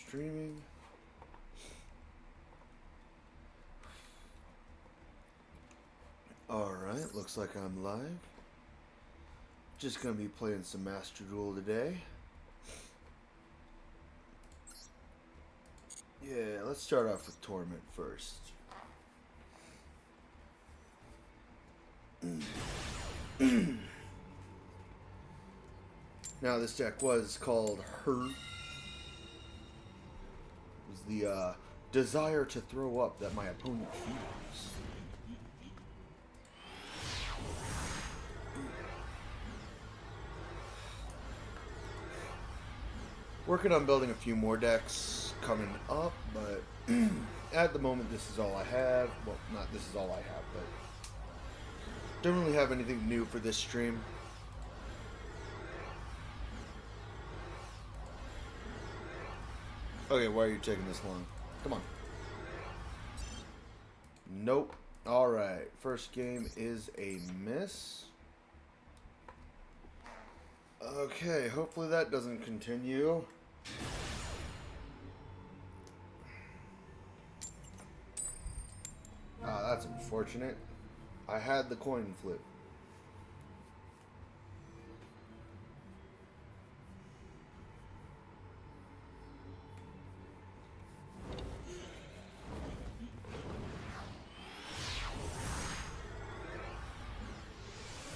streaming. Alright, looks like I'm live. Just gonna be playing some Master Duel today. Yeah, let's start off with Torment first. Now this deck was called Hurt. It was the desire to throw up that my opponent feels. Working on building a few more decks coming up, but at the moment this is all I have. Well, not this is all I have, but don't really have anything new for this stream. Okay, why are you taking this long? Come on. Nope. Alright, first game is a miss. Okay, hopefully that doesn't continue. Ah, that's unfortunate. I had the coin flip.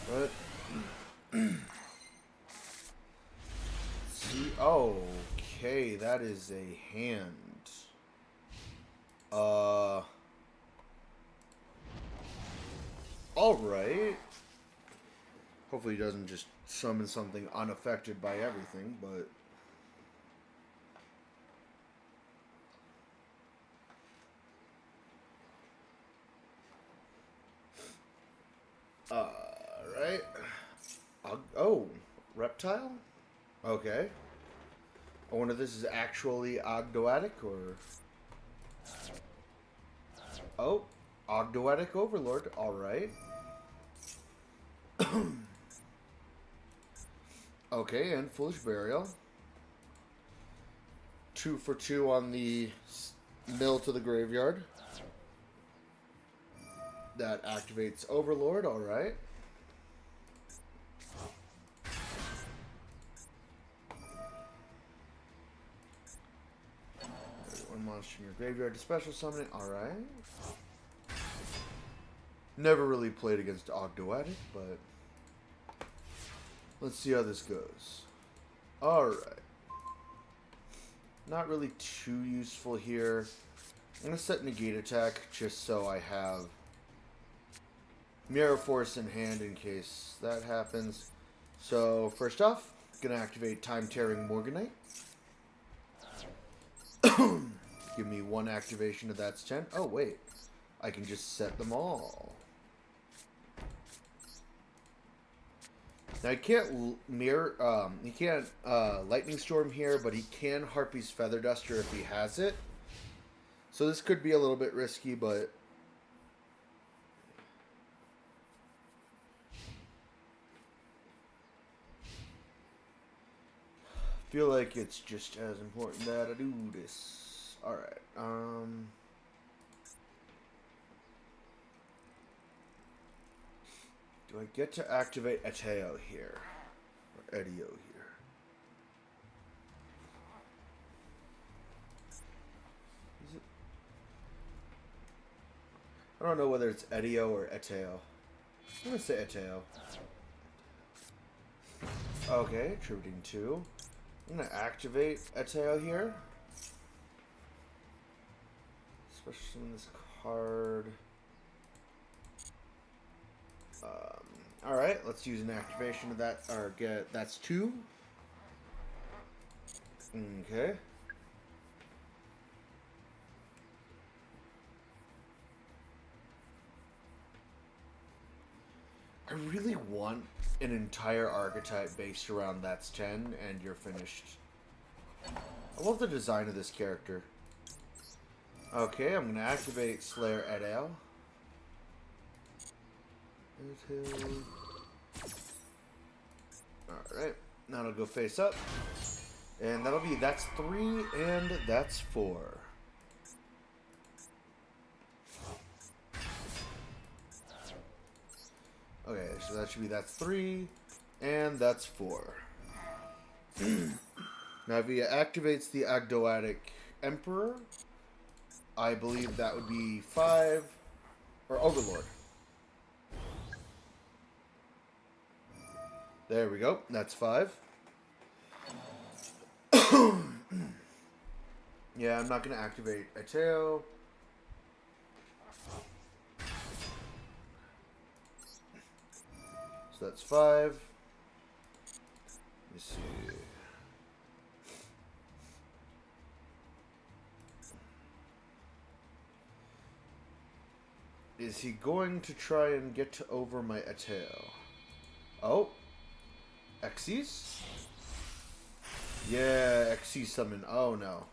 But see, okay, that is a hand. Alright. Hopefully he doesn't just summon something unaffected by everything, but alright. Oh, reptile? Okay. I wonder if this is actually Ogdoadic or... Oh, Ogdoadic Overlord. Alright. Okay, and Foolish Burial. 2 for 2 on the mill to the graveyard. That activates Overlord, alright. One monster in your graveyard to special summon it, alright. Never really played against Ogdoadic, but let's see how this goes. Alright. Not really too useful here. I'm going to set Negate Attack just so I have Mirror Force in hand in case that happens. So, first off, going to activate Time Tearing Morganite. Give me 1 activation of that's 10. Oh, wait. I can just set them all. Now, he can't he can't Lightning Storm here, but he can Harpy's Feather Duster if he has it. So this could be a little bit risky, but I feel like it's just as important that I do this. Alright, do I get to activate Eteo here? Or Edio here? Is it? I don't know whether it's Edio or Eteo. I'm going to say Eteo. Okay, attributing 2. I'm going to activate Eteo here. Especially in this card. Alright, let's use an activation of that, or that's 2. Okay. I really want an entire archetype based around that's 10, and you're finished. I love the design of this character. Okay, I'm going to activate Slayer Edale. Alright, now it'll go face up. And that'll be, that's 3 and that's 4. Okay, so that should be, that's 3 and that's 4. Now if he activates the Agdoatic Emperor, I believe that would be 5, or Overlord. There we go, that's 5. Yeah, I'm not going to activate Ateo. So that's 5. Let me see. Is he going to try and get over my Ateo? Oh. Xyz? Yeah, Xyz summon. Oh no.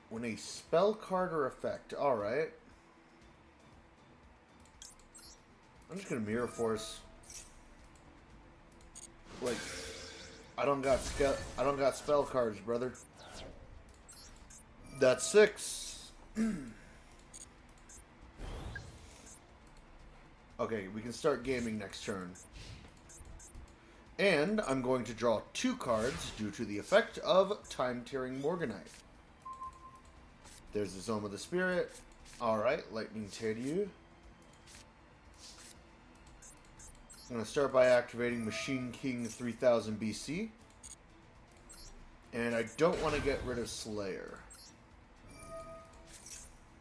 When a spell card or effect. Alright. I'm just gonna Mirror Force. Like, I don't got spell cards, brother. That's 6. Okay, we can start gaming next turn. And I'm going to draw 2 cards due to the effect of Time-Tearing Morganite. There's the Zone of the Spirit. Alright, Lightning Tadiu. I'm going to start by activating Machine King 3000 BC. And I don't want to get rid of Slayer.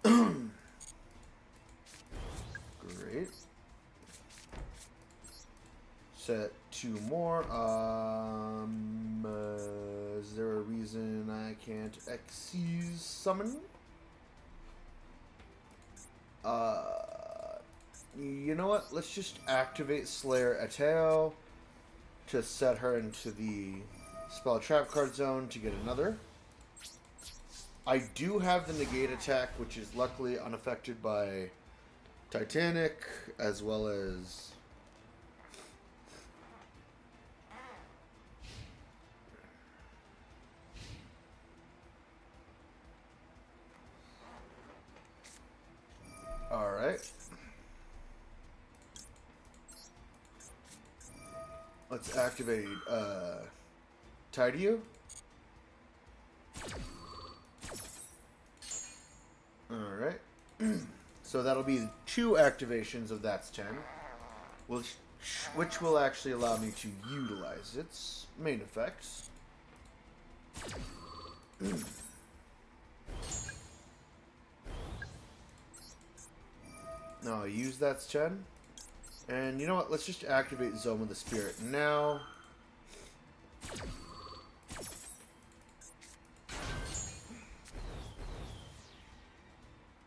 Great. Set 2 more. Is there a reason I can't Xyz summon? You know what? Let's just activate Slayer Ateo to set her into the spell trap card zone to get another. I do have the negate attack, which is luckily unaffected by Titanic, as well as alright. Let's activate Tideo. Alright. So that'll be 2 activations of That's 10. Which will actually allow me to utilize its main effects. Now I use That's 10. And you know what? Let's just activate Zone of the Spirit now.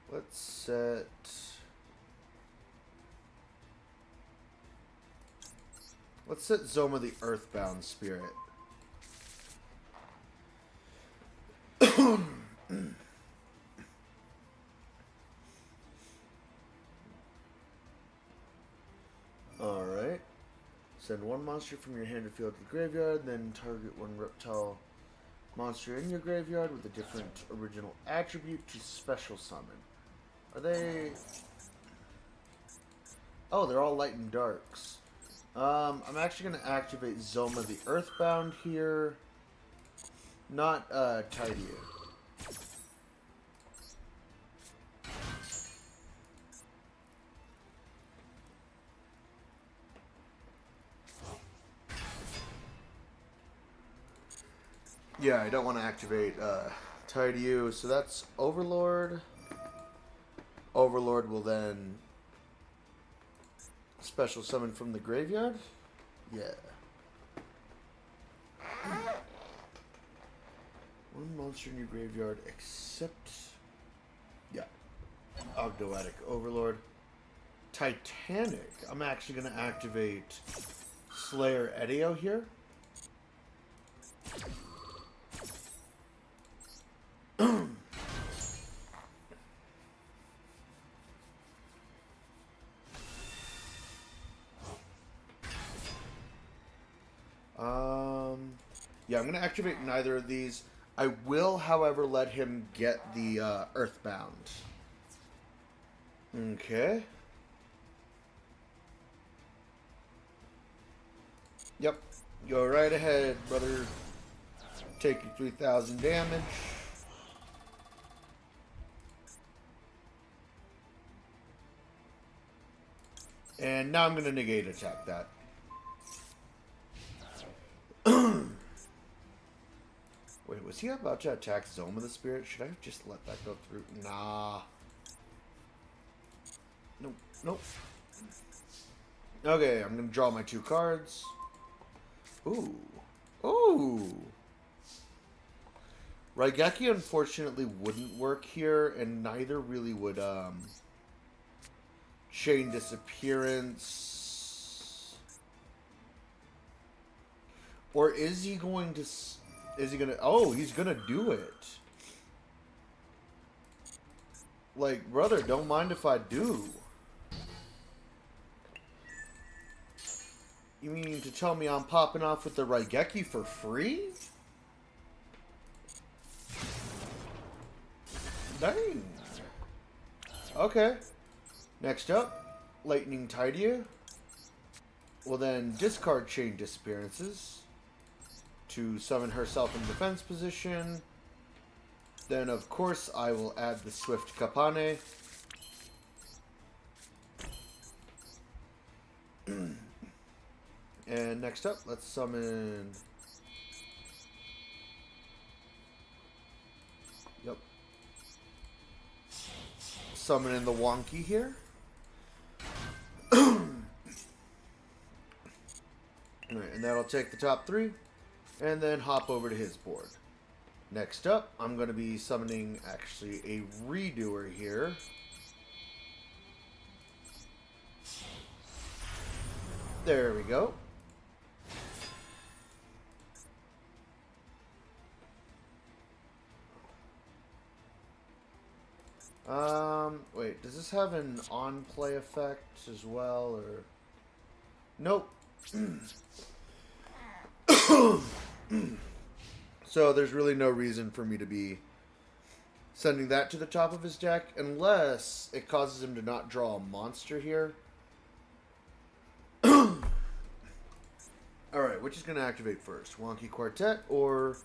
Let's set... Let's set Zoma the Earthbound Spirit. Alright. Send 1 monster from your hand or field to the graveyard, then target 1 reptile monster in your graveyard with a different original attribute to special summon. Are they... Oh, they're all light and darks. I'm actually going to activate Zoma the Earthbound here. Not Tideo. Yeah, I don't want to activate Tideo, so that's Overlord. Overlord will then special summon from the graveyard. Yeah. 1 monster in your graveyard except... Yeah. Ogdoatic Overlord. Titanic. I'm actually going to activate Slayer Edio here. Yeah, I'm going to activate neither of these. I will, however, let him get the Earthbound. Okay. Yep. Go right ahead, brother. Take your 3,000 damage. And now I'm going to negate attack that. Wait, was he about to attack Zoma the Spirit? Should I have just let that go through? Nah. Nope. Nope. Okay, I'm going to draw my 2 cards. Ooh. Ooh. Raigeki unfortunately wouldn't work here, and neither really would, Chain Disappearance. Or is he going to... Is he gonna... Oh, he's gonna do it. Like, brother, don't mind if I do. You mean to tell me I'm popping off with the Raigeki for free? Dang. Okay. Next up, Lightning Tidia will then discard Chain Disappearances to summon herself in defense position. Then, of course, I will add the Swift Kapane. And next up, let's summon... Yep. Summon in the Wonky here. Alright, and that'll take the top 3. And then hop over to his board. Next up, I'm going to be summoning, actually, a Redoer here. There we go. Wait, does this have an on-play effect as well, or... Nope. So there's really no reason for me to be sending that to the top of his deck, unless it causes him to not draw a monster here. Alright, which is going to activate first? Wonky Quartet or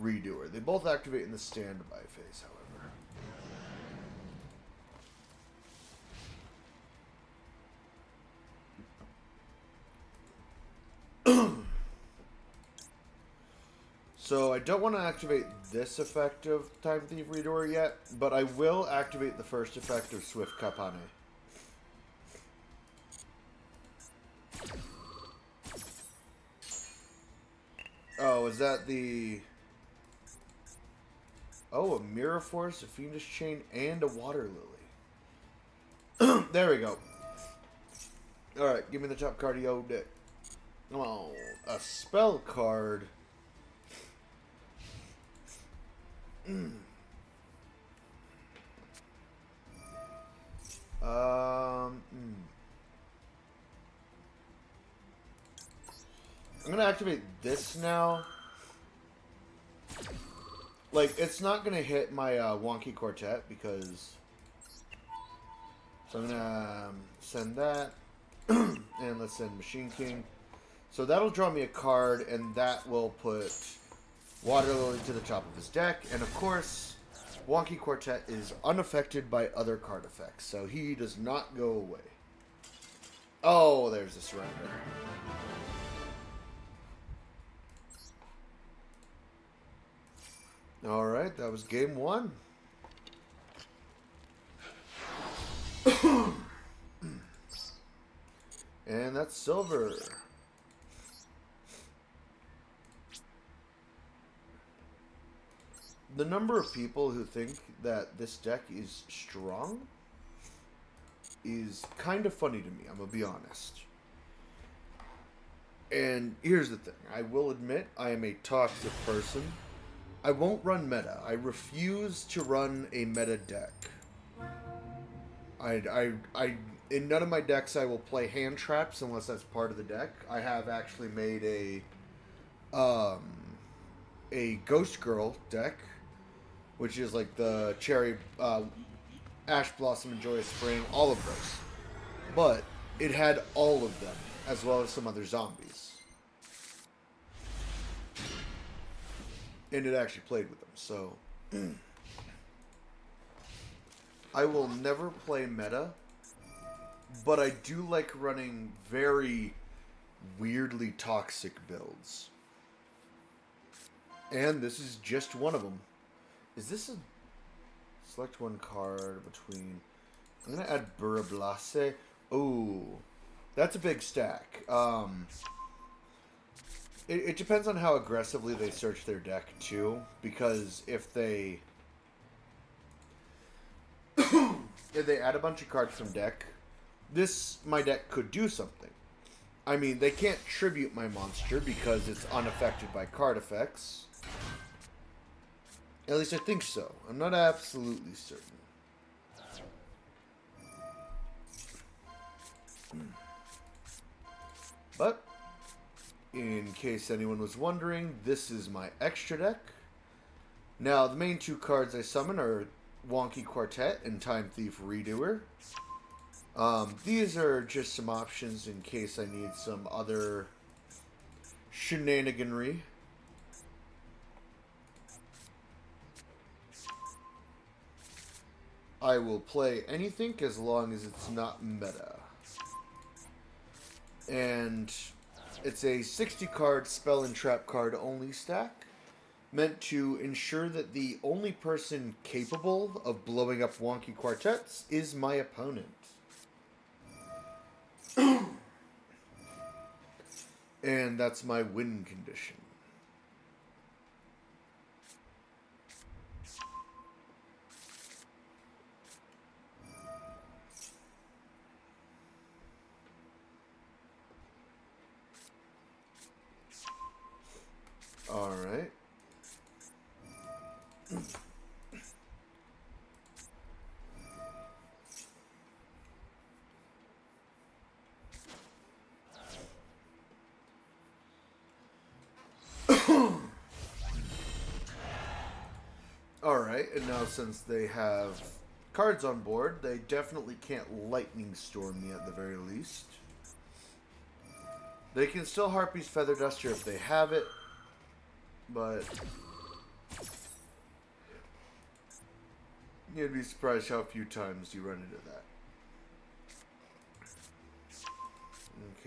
Redoer? They both activate in the standby phase, however. So I don't want to activate this effect of Time Thief Redoer yet, but I will activate the first effect of Swift Kapane. Oh, is that the... Oh, a Mirror Force, a Fiendish Chain, and a Water Lily. There we go. Alright, give me the top card of your deck. Oh, a spell card. I'm gonna activate this now. Like, it's not gonna hit my Wonky Quartet because... So I'm gonna send that. And let's send Machine King. So that'll draw me a card, and that will put Water Lily to the top of his deck. And of course, Wonky Quartet is unaffected by other card effects, so he does not go away. Oh, there's a surrender. Alright, that was game 1. And that's silver. The number of people who think that this deck is strong is kind of funny to me, I'm gonna be honest. And here's the thing, I will admit I am a toxic person. I won't run meta. I refuse to run a meta deck. In none of my decks I will play hand traps unless that's part of the deck. I have actually made a a Ghost Girl deck, which is like the Cherry, Ash Blossom and Joyous Spring, all of those. But it had all of them, as well as some other zombies. And it actually played with them, so... I will never play meta, but I do like running very weirdly toxic builds. And this is just one of them. Is this a... Select one card between... I'm going to add Burablase. Oh, that's a big stack. It depends on how aggressively they search their deck, too. Because if they... if they add a bunch of cards from deck, my deck could do something. I mean, they can't tribute my monster because it's unaffected by card effects. At least I think so. I'm not absolutely certain. But, in case anyone was wondering, this is my extra deck. Now, the main two cards I summon are Wonky Quartet and Time Thief Redoer. These are just some options in case I need some other shenaniganry. I will play anything as long as it's not meta. And it's a 60 card spell and trap card only stack, meant to ensure that the only person capable of blowing up Wonky Quartets is my opponent. And that's my win condition. Alright. Alright, and now since they have cards on board, they definitely can't Lightning Storm me at the very least. They can still Harpy's Feather Duster if they have it, but you'd be surprised how few times you run into that.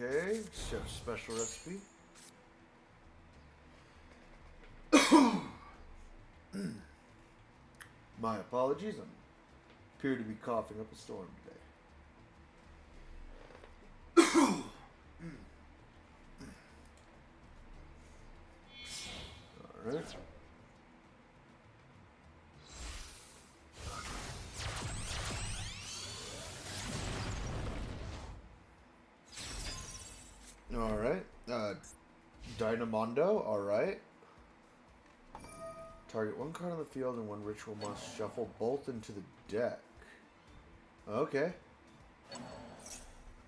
Okay, chef special recipe. My apologies, I appear to be coughing up a storm today. Alright. Alright. Dynamondo, alright. Target one card on the field and one ritual must shuffle both into the deck. Okay.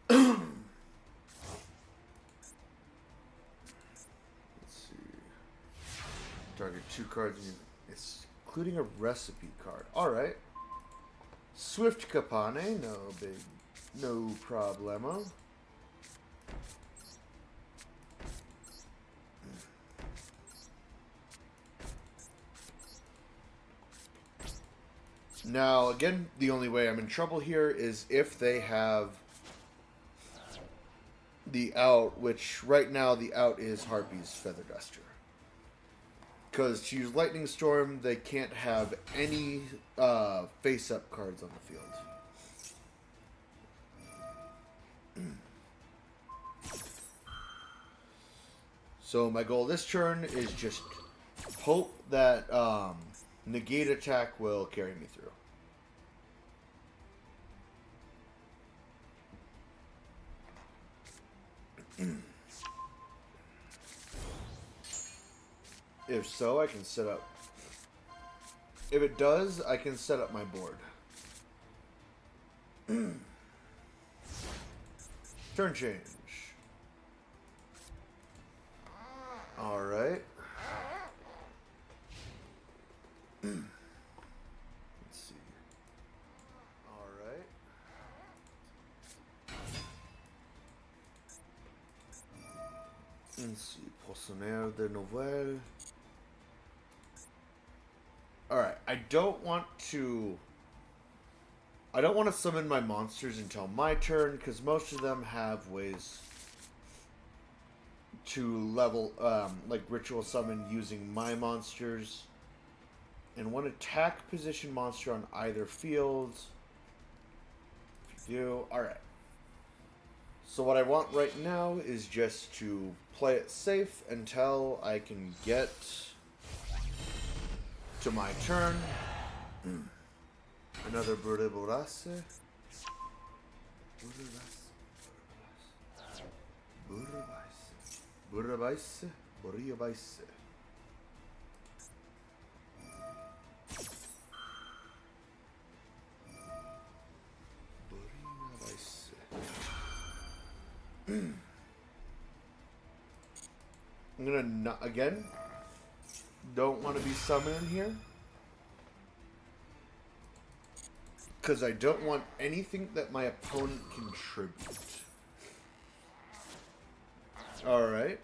Let's see. Target two cards, it's including a recipe card. Alright. Swift Kapane, no problemo. Now, again, the only way I'm in trouble here is if they have the out, which right now the out is Harpy's Feather Duster. Because to use Lightning Storm, they can't have any face-up cards on the field. So my goal this turn is just hope that negate attack will carry me through. If so, I can set up. If it does, I can set up my board. Turn change. Alright. Let's see, Poissonnaire de Nouvelle. Alright, I don't want to summon my monsters until my turn, because most of them have ways to level, like ritual summon using my monsters. And one attack position monster on either field. If you do, alright. So what I want right now is just to play it safe until I can get to my turn. Another Burrace. Burrace. I'm gonna not, again, don't want to be summoning here, because I don't want anything that my opponent contribute. Alright.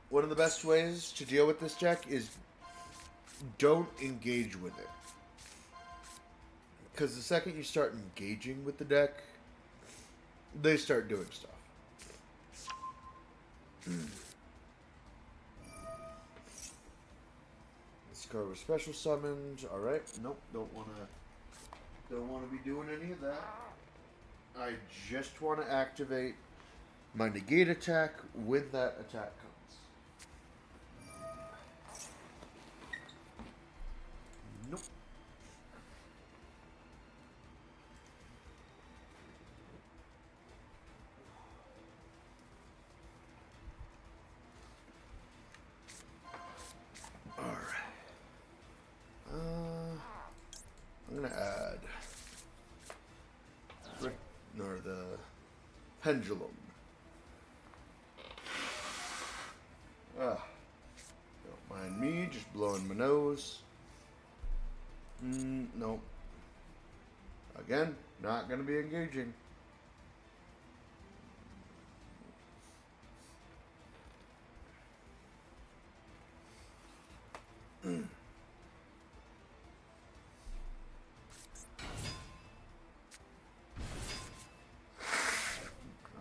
One of the best ways to deal with this deck is don't engage with it. Because the second you start engaging with the deck, they start doing stuff. This card was special summoned. Alright. Nope, don't wanna be doing any of that. I just wanna activate my negate attack when that attack comes. Nope. Alright. I'm gonna add the pendulum. Don't mind me just blowing my nose. Nope. Again, not gonna be engaging.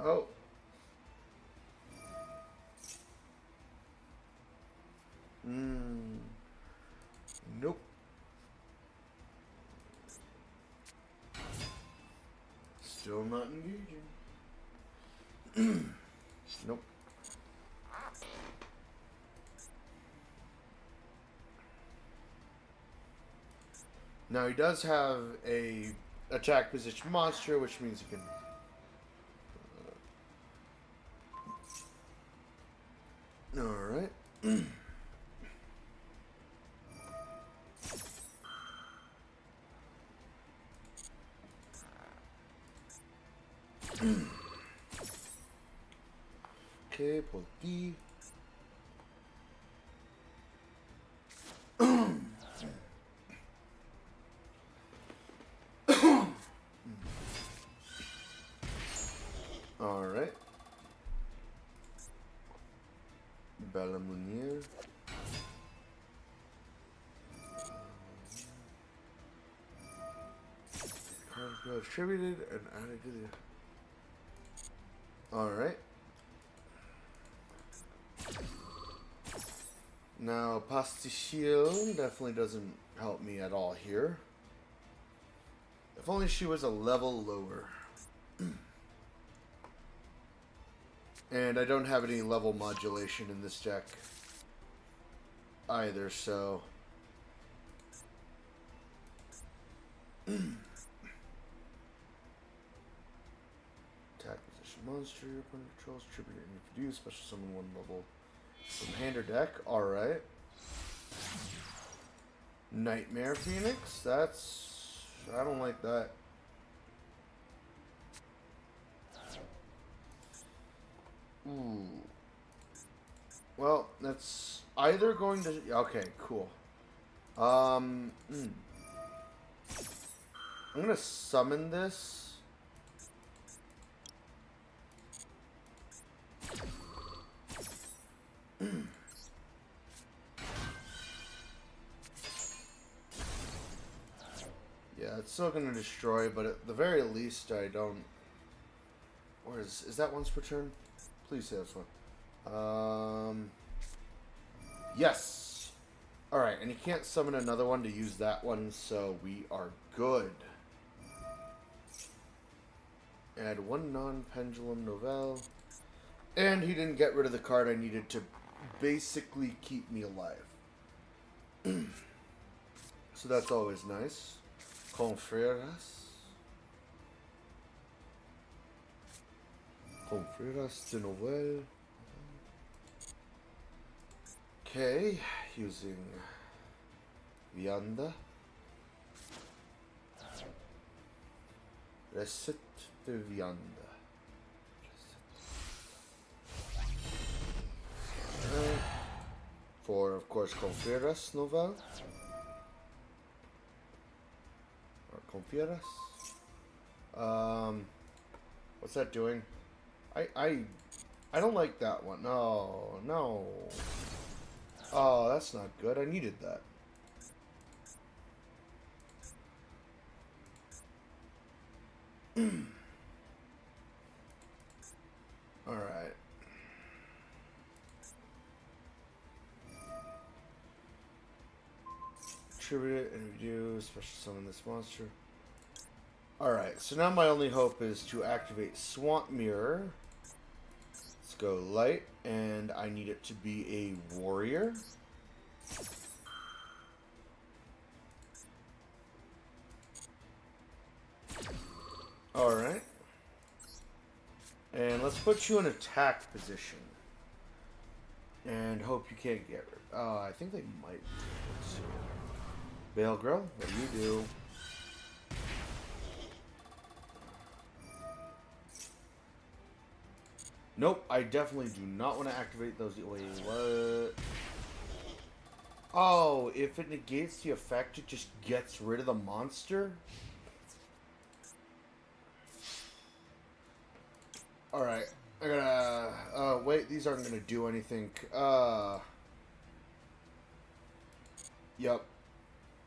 Oh. Nope. Still not engaging. Nope. Now he does have a attack position monster, which means he can. All right. Okay, por ti. All right. Balamunier. Cards go attributed and added to the. All right. Now, Pastichil definitely doesn't help me at all here. If only she was a level lower. And I don't have any level modulation in this deck either, so... Attack position monster, opponent controls, tribute, and if you do, special summon one level from hand or deck. Alright. Nightmare Phoenix, that's... I don't like that. Ooh. Well, that's either going to... Okay, cool. I'm gonna summon this. Yeah, it's still gonna destroy, but at the very least, I don't... Where is that once per turn? Please say this one. Yes! Alright, and you can't summon another one to use that one, so we are good. Add one non-pendulum novelle. And he didn't get rid of the card I needed to basically keep me alive. So that's always nice. Confreras. Confreras de Noel. Okay, using Vianda. Reset de Vianda. For, of course, Confieras Novel. Or Confieras. What's that doing? I don't like that one. No, no. Oh, that's not good. I needed that. Alright. Tribute and review, special summon this monster. Alright, so now my only hope is to activate Swamp Mirror. Let's go light, and I need it to be a warrior. Alright. And let's put you in attack position. And hope you can't get rid. Oh, I think they might. Let's see. Bale Girl, what do you do? Nope, I definitely do not want to activate those. Wait, what? Oh, if it negates the effect, it just gets rid of the monster? Alright, I gotta... wait, these aren't gonna do anything. Yep.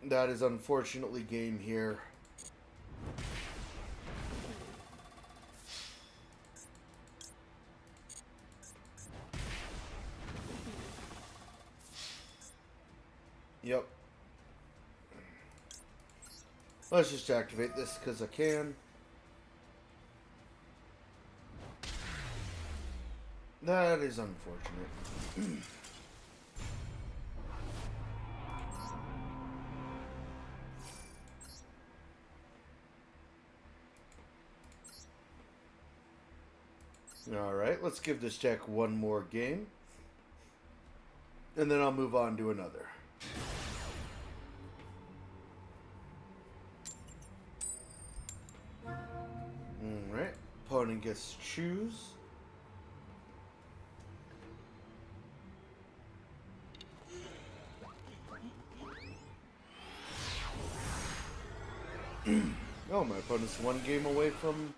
That is unfortunately game here. Yep. Let's just activate this because I can. That is unfortunate. Alright, let's give this deck one more game. And then I'll move on to another. Alright, opponent gets to choose. Oh, my opponent's one game away from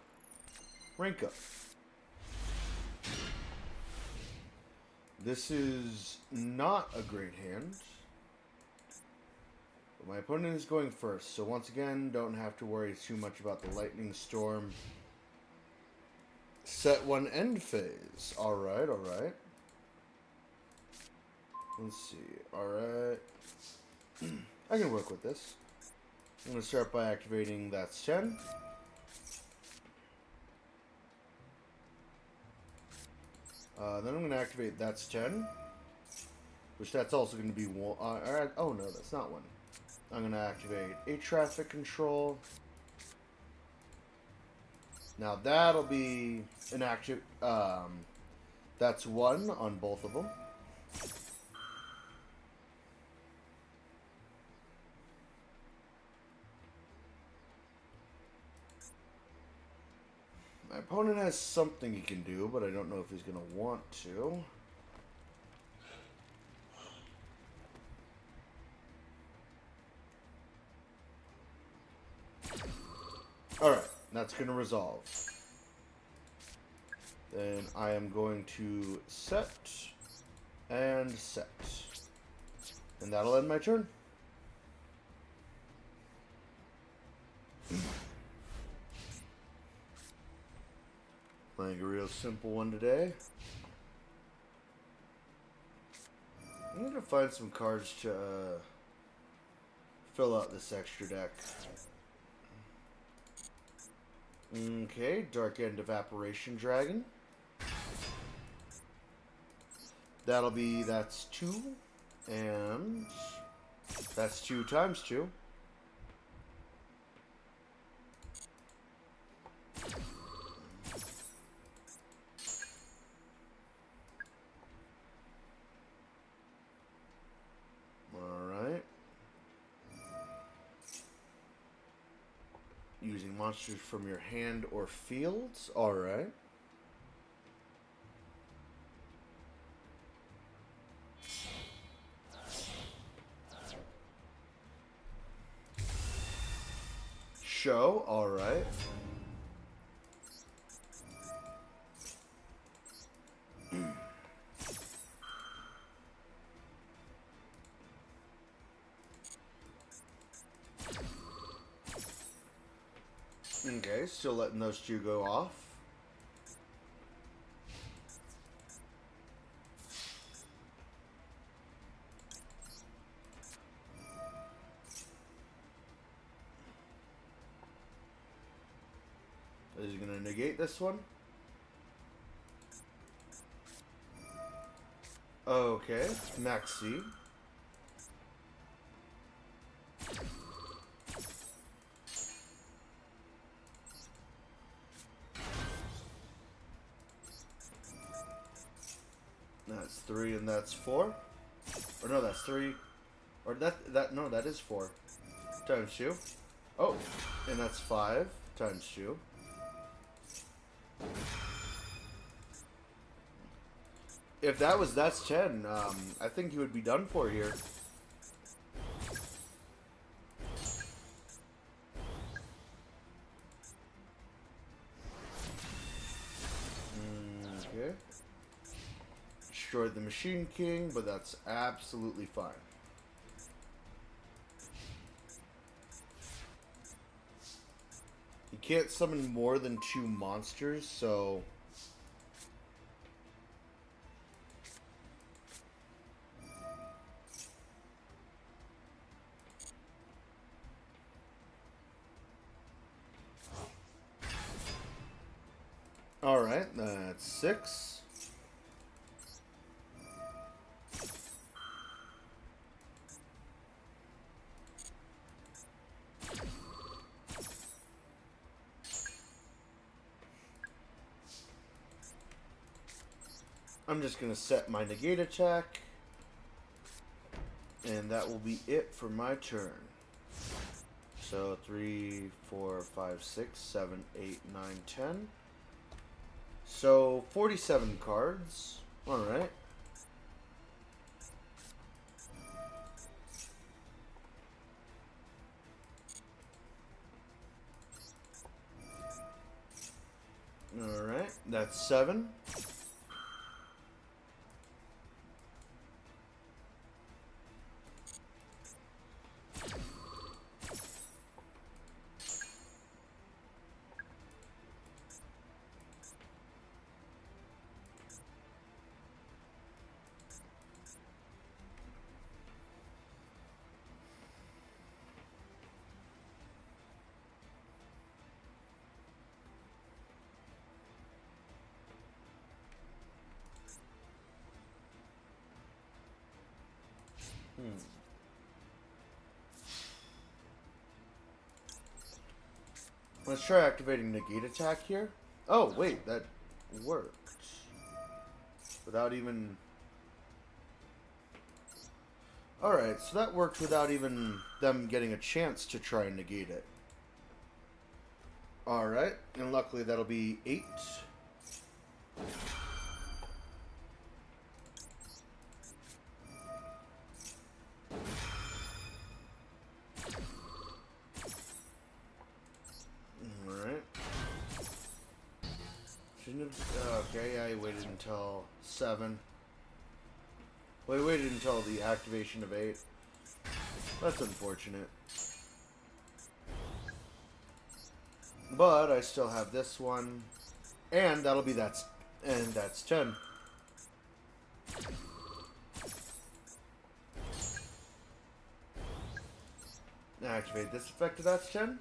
rank up. This is not a great hand. But my opponent is going first, so once again, don't have to worry too much about the lightning storm. Set one end phase. Alright, alright. Let's see. Alright. I can work with this. I'm going to start by activating That's 10. Then I'm going to activate That's 10. Which that's also going to be one. Oh no, that's not one. I'm going to activate a traffic control. Now that'll be an active. That's one on both of them. My opponent has something he can do, but I don't know if he's going to want to. Alright, that's going to resolve. Then I am going to set and set. And that'll end my turn. Playing a real simple one today. I'm going to find some cards to fill out this extra deck. Okay, Dark End Evaporation Dragon. That's 2. And that's 2 times 2. Alright. Using monsters from your hand or fields. Alright. Show. Alright. Okay, still letting those 2 go off. Is he going to negate this one? Okay, Maxi. That's 3 and that's 4. Or no, that's 3. Or no, that is 4. Times 2. Oh, and that's 5 times 2. If that's 10, I think he would be done for here. Okay. Destroyed the Machine King, but that's absolutely fine. You can't summon more than 2 monsters, so... Alright, that's 6. I'm just going to set my negate attack. And that will be it for my turn. So 3, 4, 5, 6, 7, 8, 9, 10. So 47 cards. Alright. Alright, that's 7. Let's try activating negate attack here. Oh, wait, that worked. Without even... Alright, so that worked without even them getting a chance to try and negate it. Alright, and luckily that'll be 8. Alright. Shouldn't have... Okay, I waited until 7. Well, I waited until the activation of 8. That's unfortunate. But I still have this one. And that'll be that's 10. Now activate this effect of that's 10.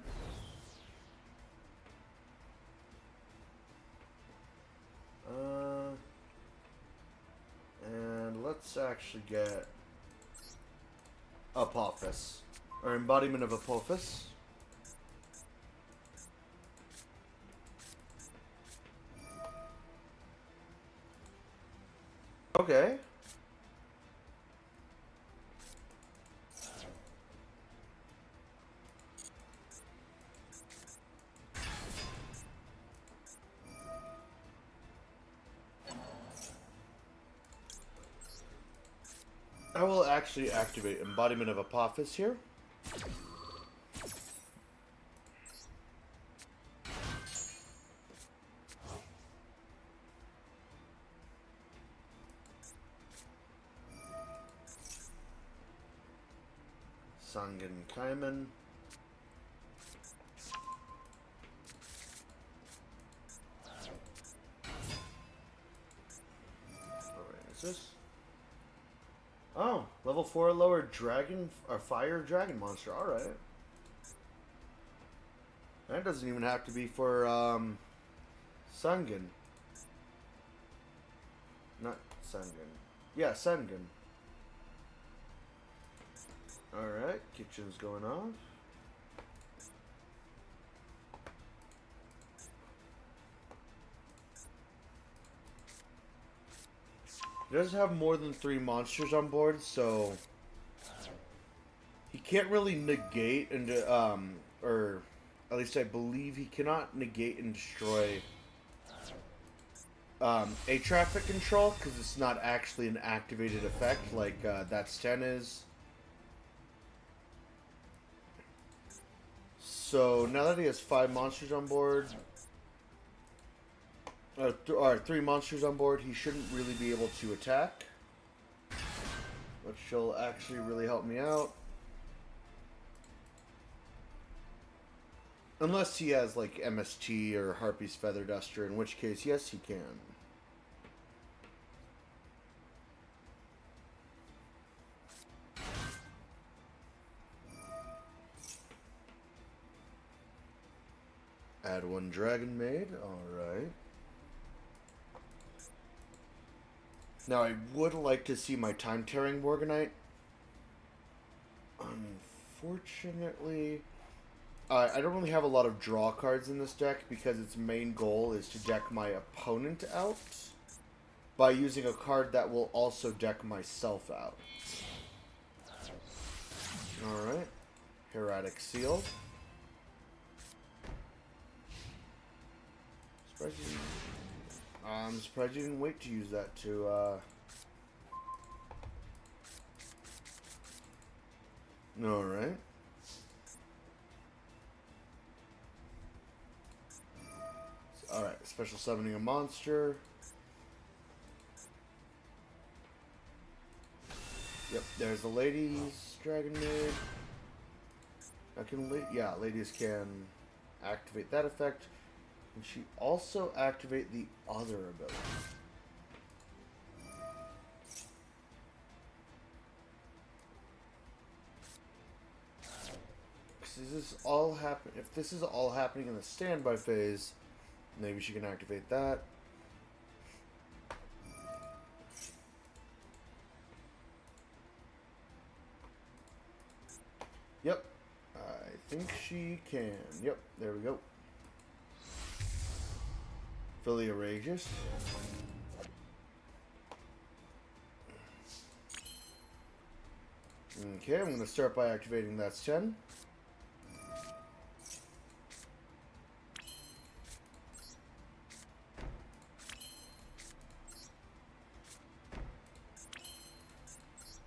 And let's actually get Apophis, or embodiment of Apophis. Okay. I will actually activate embodiment of Apophis here. Sangen Kaiman. Alright, is this? Oh, level 4 lower dragon or fire dragon monster. Alright. That doesn't even have to be for Sangen. Not Sangen. Yeah, Sangen. Alright, kitchen's going off. He doesn't have more than 3 monsters on board, so he can't really negate and or at least I believe he cannot negate and destroy a traffic control because it's not actually an activated effect like that's 10 is. So now that he has 5 monsters on board, or 3 monsters on board, he shouldn't really be able to attack, which will actually really help me out. Unless he has like MST or Harpy's Feather Duster, in which case, yes, he can. Add 1 Dragon Maid, alright. Now I would like to see my Time Tearing Morganite. Unfortunately, I don't really have a lot of draw cards in this deck because its main goal is to deck my opponent out by using a card that will also deck myself out. Alright. Hieratic Seal. I'm surprised you didn't wait to use that to, Alright. Alright, special summoning a monster. Yep, there's the ladies, Dragon Maid. Ladies can activate that effect. And she also activate the other ability. If this is all happening in the standby phase, maybe she can activate that. Yep, I think she can. Yep, there we go. Philly Outrageous. Okay, I'm going to start by activating that's 10.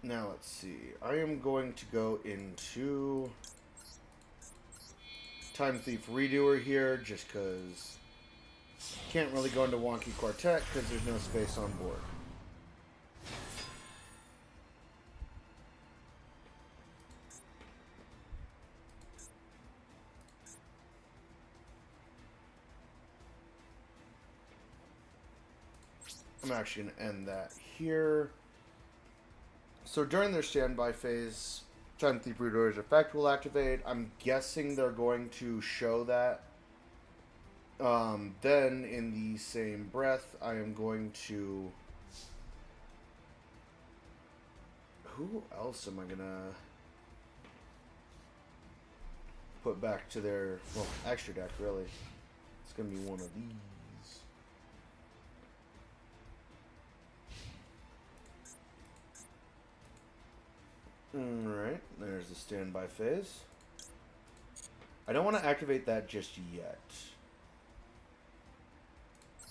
Now let's see. I am going to go into Time Thief Redoer here just because can't really go into Wonky Quartet because there's no space on board. I'm actually going to end that here. So during their standby phase, Time Thief Redoer's effect will activate. I'm guessing they're going to show that. Then, in the same breath, I am going to... Who else am I going to put back to their... Well, extra deck, really. It's going to be one of these. Alright, there's the standby phase. I don't want to activate that just yet.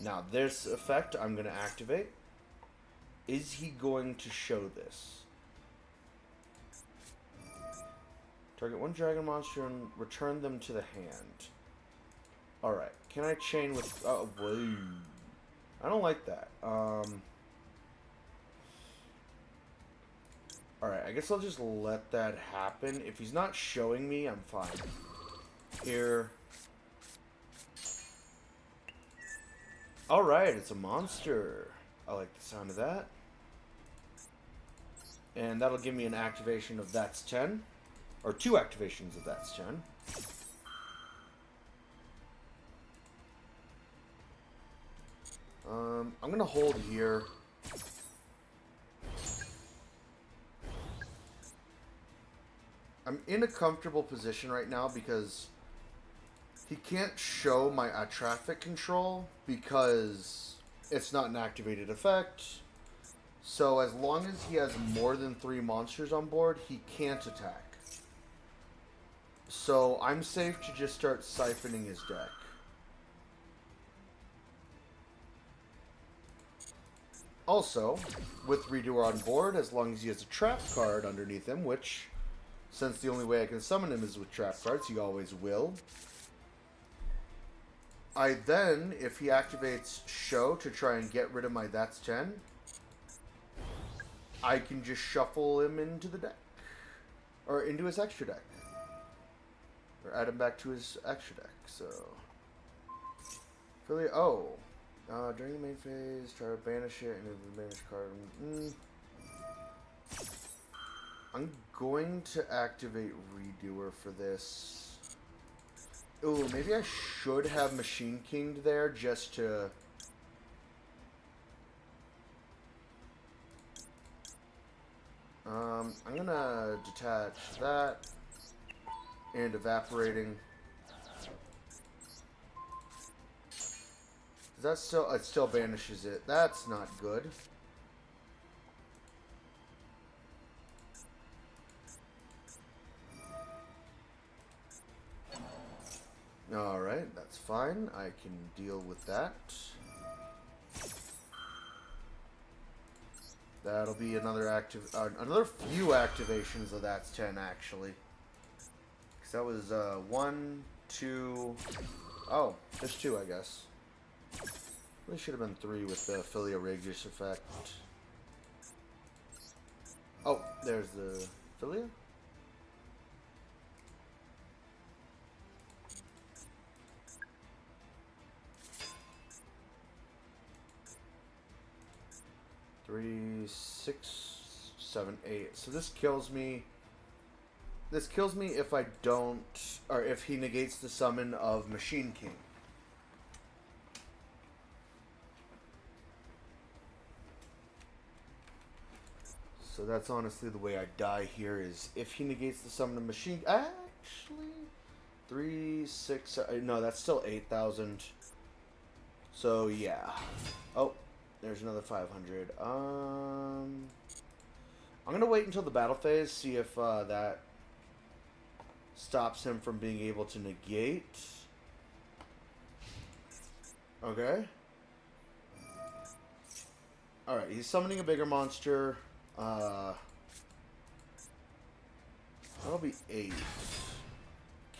Now, this effect I'm going to activate. Is he going to show this? Target one dragon monster and return them to the hand. Alright, can I chain with... Oh, whoa. I don't like that. Alright, I guess I'll just let that happen. If he's not showing me, I'm fine. Here. Alright, it's a monster. I like the sound of that. And that'll give me an activation of That's 10. Or 2 activations of That's 10. I'm going to hold here. I'm in a comfortable position right now because he can't show my traffic control because it's not an activated effect. So as long as he has more than 3 monsters on board, he can't attack. So I'm safe to just start siphoning his deck. Also, with Redoer on board, as long as he has a trap card underneath him, which, since the only way I can summon him is with trap cards, he always will. I then, if he activates Show to try and get rid of my That's 10, I can just shuffle him into the deck. Or into his extra deck. Or add him back to his extra deck, so... Really, oh. During the main phase, try to banish it into the banish card. I'm going to activate Redoer for this. Ooh, maybe I should have Machine King'd there just to... I'm gonna detach that and Evaporating. That still, it still banishes it. That's not good. Alright, that's fine. I can deal with that. That'll be another another few activations of That's 10 actually. Because that was 1, 2. Oh, just 2, I guess. Really should have been 3 with the Philia Regius effect. Oh, there's the Philia. Three, 6, 7, 8. So this kills me. This kills me if I don't, or if he negates the summon of Machine King. So that's honestly the way I die here, is if he negates the summon of Machine... Actually, 3, 6... no, that's still 8,000. So, yeah. Oh, there's another 500. I'm going to wait until the battle phase, see if that stops him from being able to negate. Okay. Alright, he's summoning a bigger monster. That'll be 8.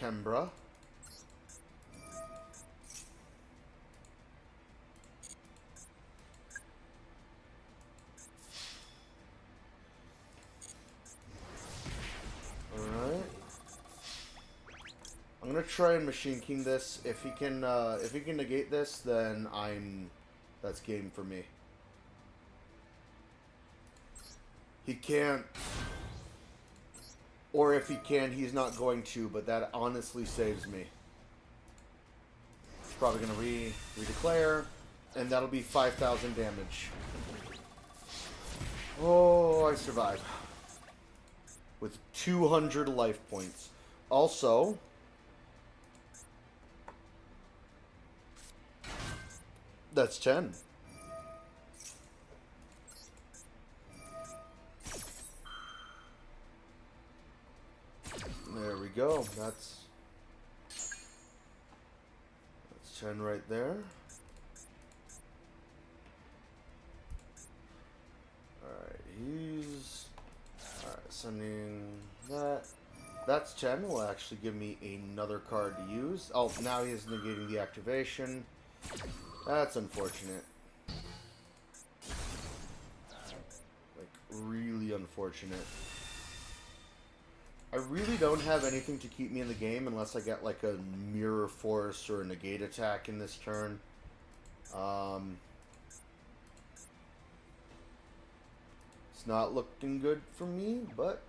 Kembra. Alright. I'm gonna try and Machine King this. If he can negate this, then that's game for me. He can't. Or if he can, he's not going to, but that honestly saves me. He's probably going to redeclare, and that'll be 5,000 damage. Oh, I survive. With 200 life points. Also, that's 10. There we go. That's 10 right there. Alright, he's sending that. That's 10. Will actually give me another card to use. Oh, now he is negating the activation. That's unfortunate. Like, really unfortunate. I really don't have anything to keep me in the game unless I get like a Mirror Force or a Negate attack in this turn. It's not looking good for me, but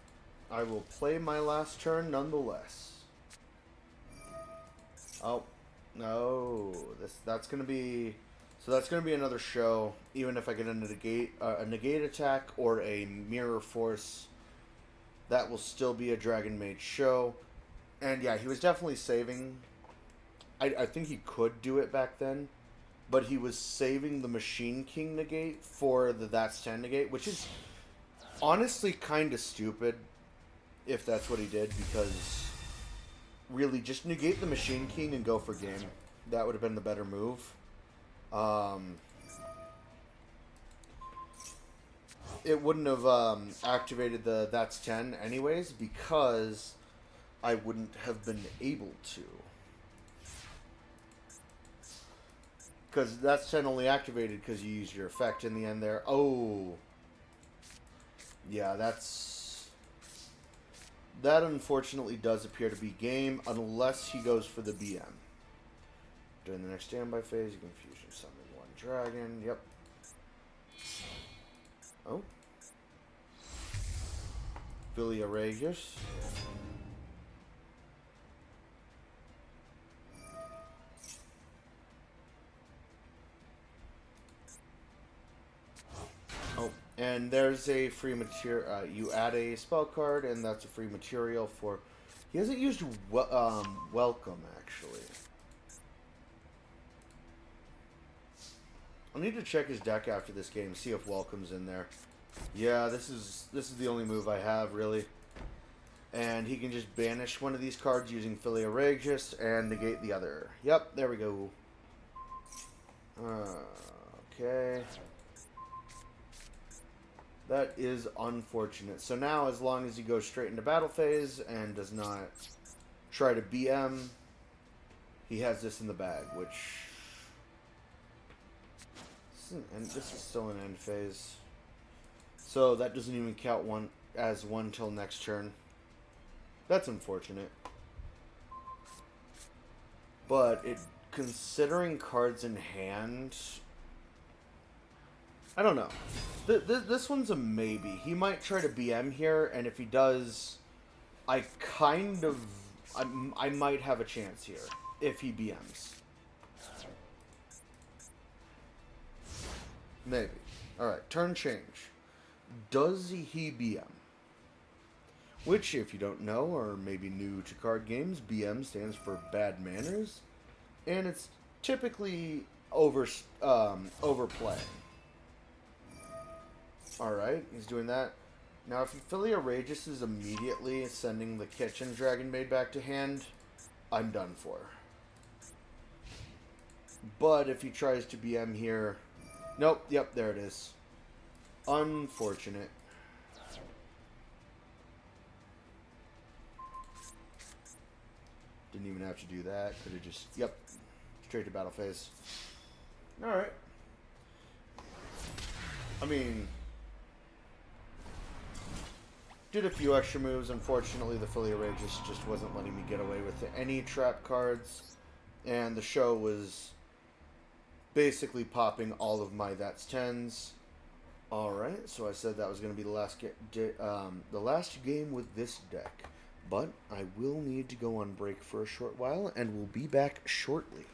I will play my last turn nonetheless. Oh, no. That's going to be... So that's going to be another show, even if I get a negate attack or a Mirror Force. That will still be a Dragon Mage show. And yeah, he was definitely saving. I think he could do it back then. But he was saving the Machine King negate for the That's 10 negate. Which is honestly kind of stupid. If that's what he did. Because really, just negate the Machine King and go for game. That would have been the better move. It wouldn't have activated the That's 10 anyways, because I wouldn't have been able to. Because That's 10 only activated because you used your effect in the end there. Oh. Yeah, that unfortunately does appear to be game, unless he goes for the BM. During the next standby phase, you can fusion summon one dragon. Yep. Oh. Philia Regis. Oh, and there's a free material. You add a spell card, and that's a free material for... He hasn't used Welcome, actually. I'll need to check his deck after this game, see if Welcome's in there. Yeah, this is the only move I have, really. And he can just banish one of these cards using Philia Regis and negate the other. Yep, there we go. Okay. That is unfortunate. So now, as long as he goes straight into battle phase and does not try to BM, he has this in the bag, which... This is still an end phase. So that doesn't even count as one till next turn. That's unfortunate. But considering cards in hand, I don't know. This one's a maybe. He might try to BM here, and if he does, I might have a chance here if he BMs. Maybe. Alright, turn change. Does he BM? Which, if you don't know, or maybe new to card games, BM stands for bad manners. And it's typically overplaying. Alright, he's doing that. Now, if Philia Regis is immediately sending the Kitchen Dragon Maid back to hand, I'm done for. But if he tries to BM here... Nope, yep, there it is. Unfortunate. Didn't even have to do that. Could have just, yep, straight to battle phase. Alright. I mean, did a few extra moves. Unfortunately, the Philly Outrageous just wasn't letting me get away with any trap cards. And the show was basically popping all of my That's 10s. Alright, so I said that was going to be the last game with this deck. But I will need to go on break for a short while, and we'll be back shortly.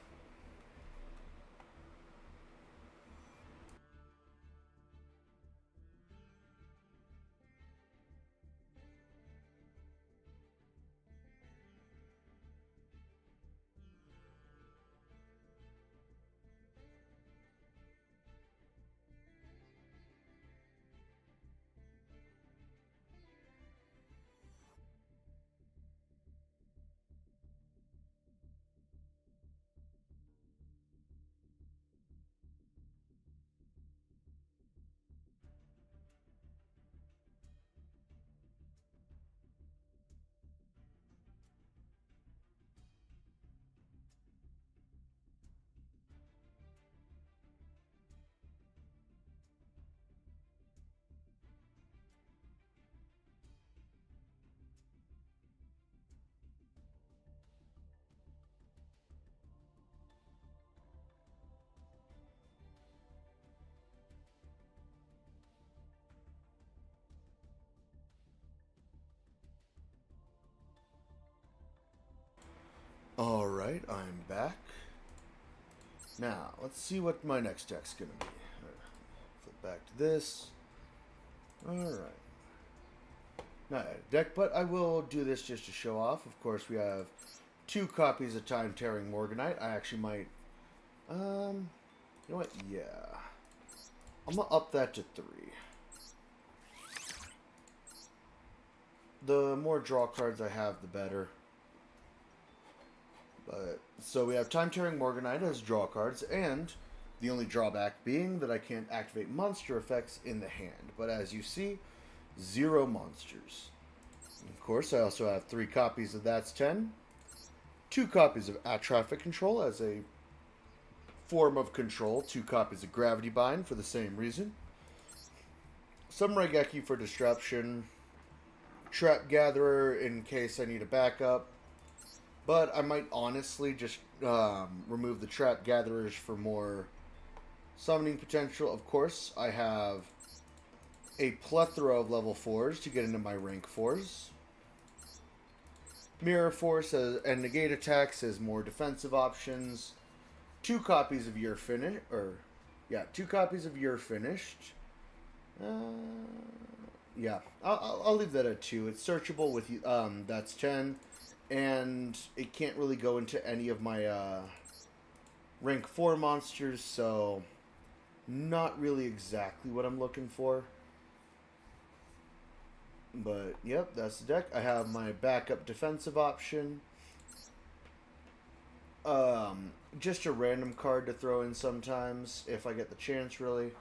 Alright, I'm back. Now, let's see what my next deck's gonna be. Flip back to this. Alright. Not a deck, but I will do this just to show off. Of course, we have 2 copies of Time Tearing Morganite. I actually might... you know what? Yeah. I'm gonna up that to 3. The more draw cards I have, the better. But so we have Time Tearing Morganite as draw cards, and the only drawback being that I can't activate monster effects in the hand. But as you see, 0 monsters. Of course, I also have 3 copies of That's 10, 2 copies of Traffic Control as a form of control, 2 copies of Gravity Bind for the same reason, some Regeki for disruption, Trap Gatherer in case I need a backup. But I might honestly just remove the Trap Gatherers for more summoning potential. Of course, I have a plethora of level 4s to get into my rank 4s. Mirror Force and Negate Attacks as more defensive options. 2 copies of Year Finished. 2 copies of Year Finished. Yeah, I'll leave that at 2. It's searchable with That's 10. And it can't really go into any of my rank 4 monsters, so not really exactly what I'm looking for. But, yep, that's the deck. I have my backup defensive option. Just a random card to throw in sometimes, if I get the chance, really.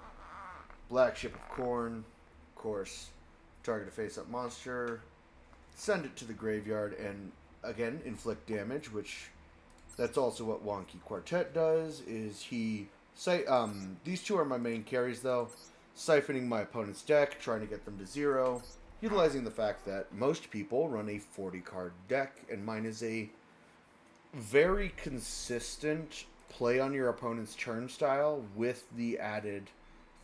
Black Ship of Corn, of course. Target a face-up monster. Send it to the graveyard and... again, inflict damage, which that's also what Wonky Quartet does, is these 2 are my main carries, though. Siphoning my opponent's deck, trying to get them to 0, utilizing the fact that most people run a 40-card deck, and mine is a very consistent play on your opponent's turn style with the added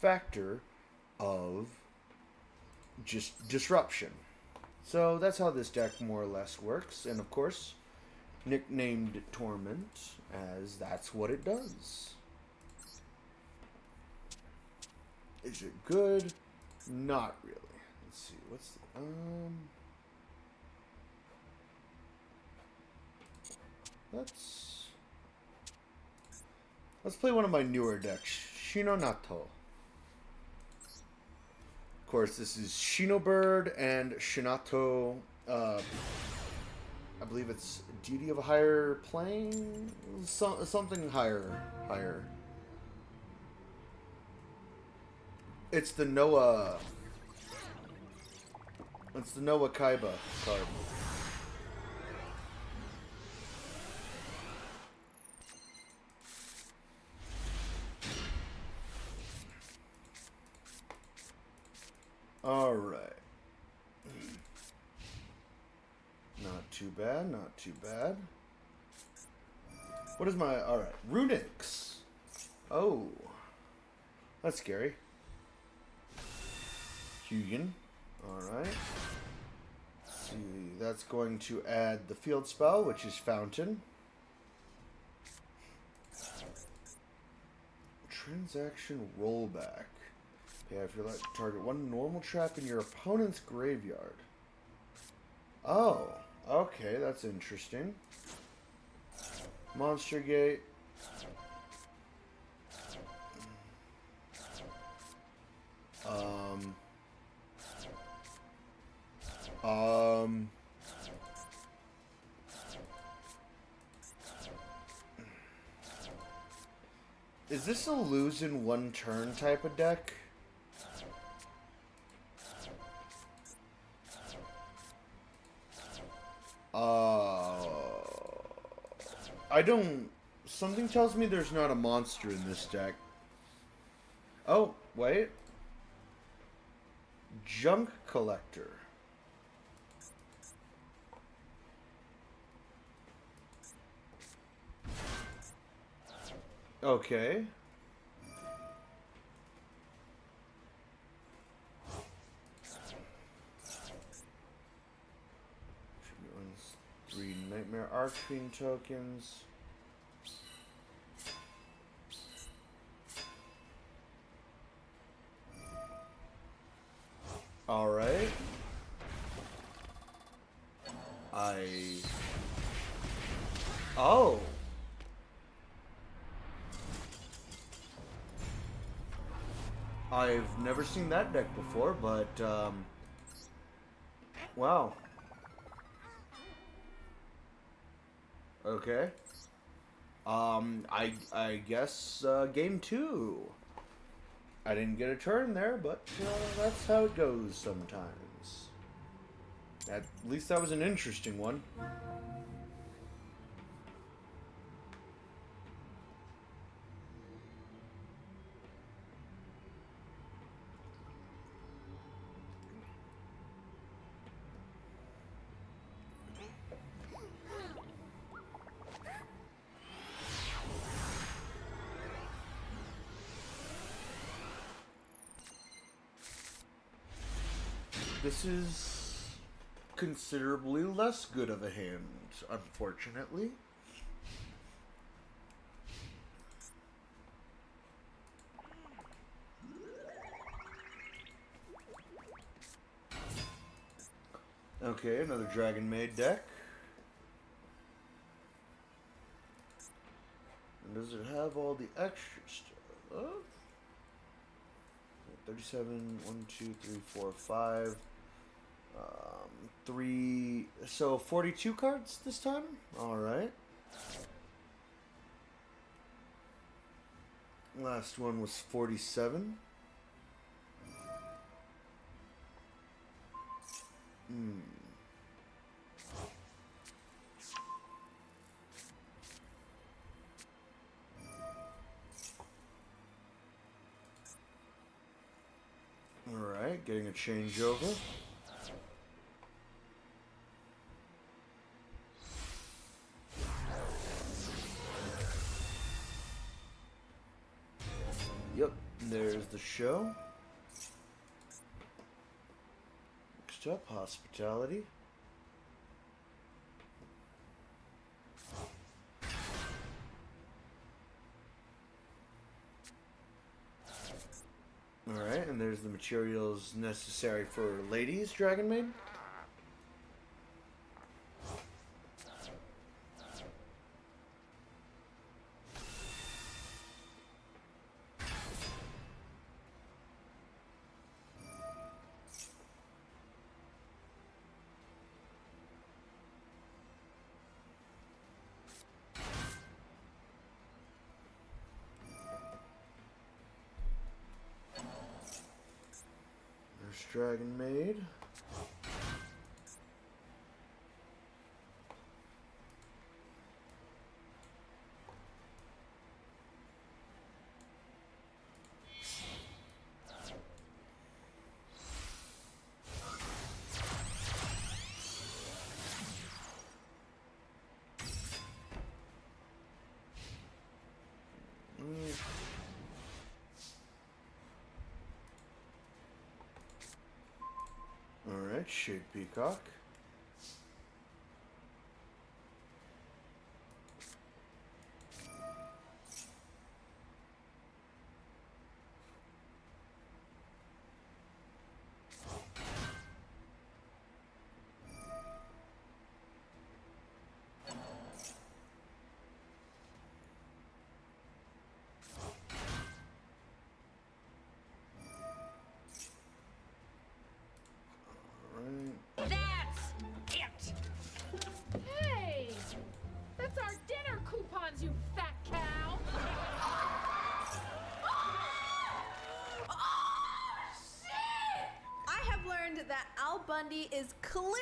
factor of just disruption. So that's how this deck more or less works. And of course, nicknamed Torment, as that's what it does. Is it good? Not really. Let's see, what's the, let's play one of my newer decks, Shino Nato. Of course, this is Shinobird and Shinato. I believe it's Deity of a Higher Plane? Something higher. It's the Noah... It's the Noah Kaiba card. Alright. Not too bad, not too bad. What is my... Alright, runics. Oh. That's scary. Hugin. Alright. See, that's going to add the field spell, which is Fountain. Transaction rollback. Yeah, if you like to target one normal trap in your opponent's graveyard. Oh, okay, that's interesting. Monster Gate. Is this a lose in one turn type of deck? I don't... Something tells me there's not a monster in this deck. Oh, wait. Junk Collector. Okay. Three Nightmare Archfiend tokens. Alright. Oh! I've never seen that deck before, but, wow. Okay. I guess, game 2. I didn't get a turn there, but, that's how it goes sometimes. At least that was an interesting one. This is considerably less good of a hand, unfortunately. Okay, another Dragon Maid deck. And does it have all the extra stuff? 37, 1, 2, 3, 4, 5. 3, so 42 cards this time? Alright. Last one was 47. Alright, getting a changeover. Yep, there's the show. Next up, hospitality. Alright, and there's the materials necessary for ladies, Dragon Maid. Dragon Maid. Alright, Shade Peacock. That's it! Hey! That's our dinner coupons, you fat cow! I have learned that Al Bundy is clearly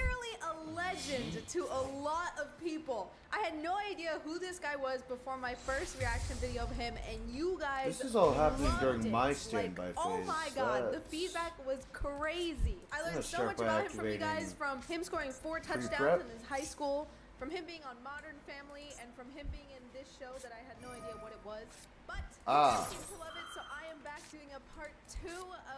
a legend to a lot of people. I had no idea who this guy was before my first reaction video of him, and you guys This is all happening loved during it. my standby phase. Oh my god, the That's- feedback was crazy. I learned so start much by about him from you guys, activating from him scoring 4 touchdowns pre-prep. in his high school, from him being on Modern Family, and from him being in this show that I had no idea what it was. But I seem to love it, so I am back doing a part 2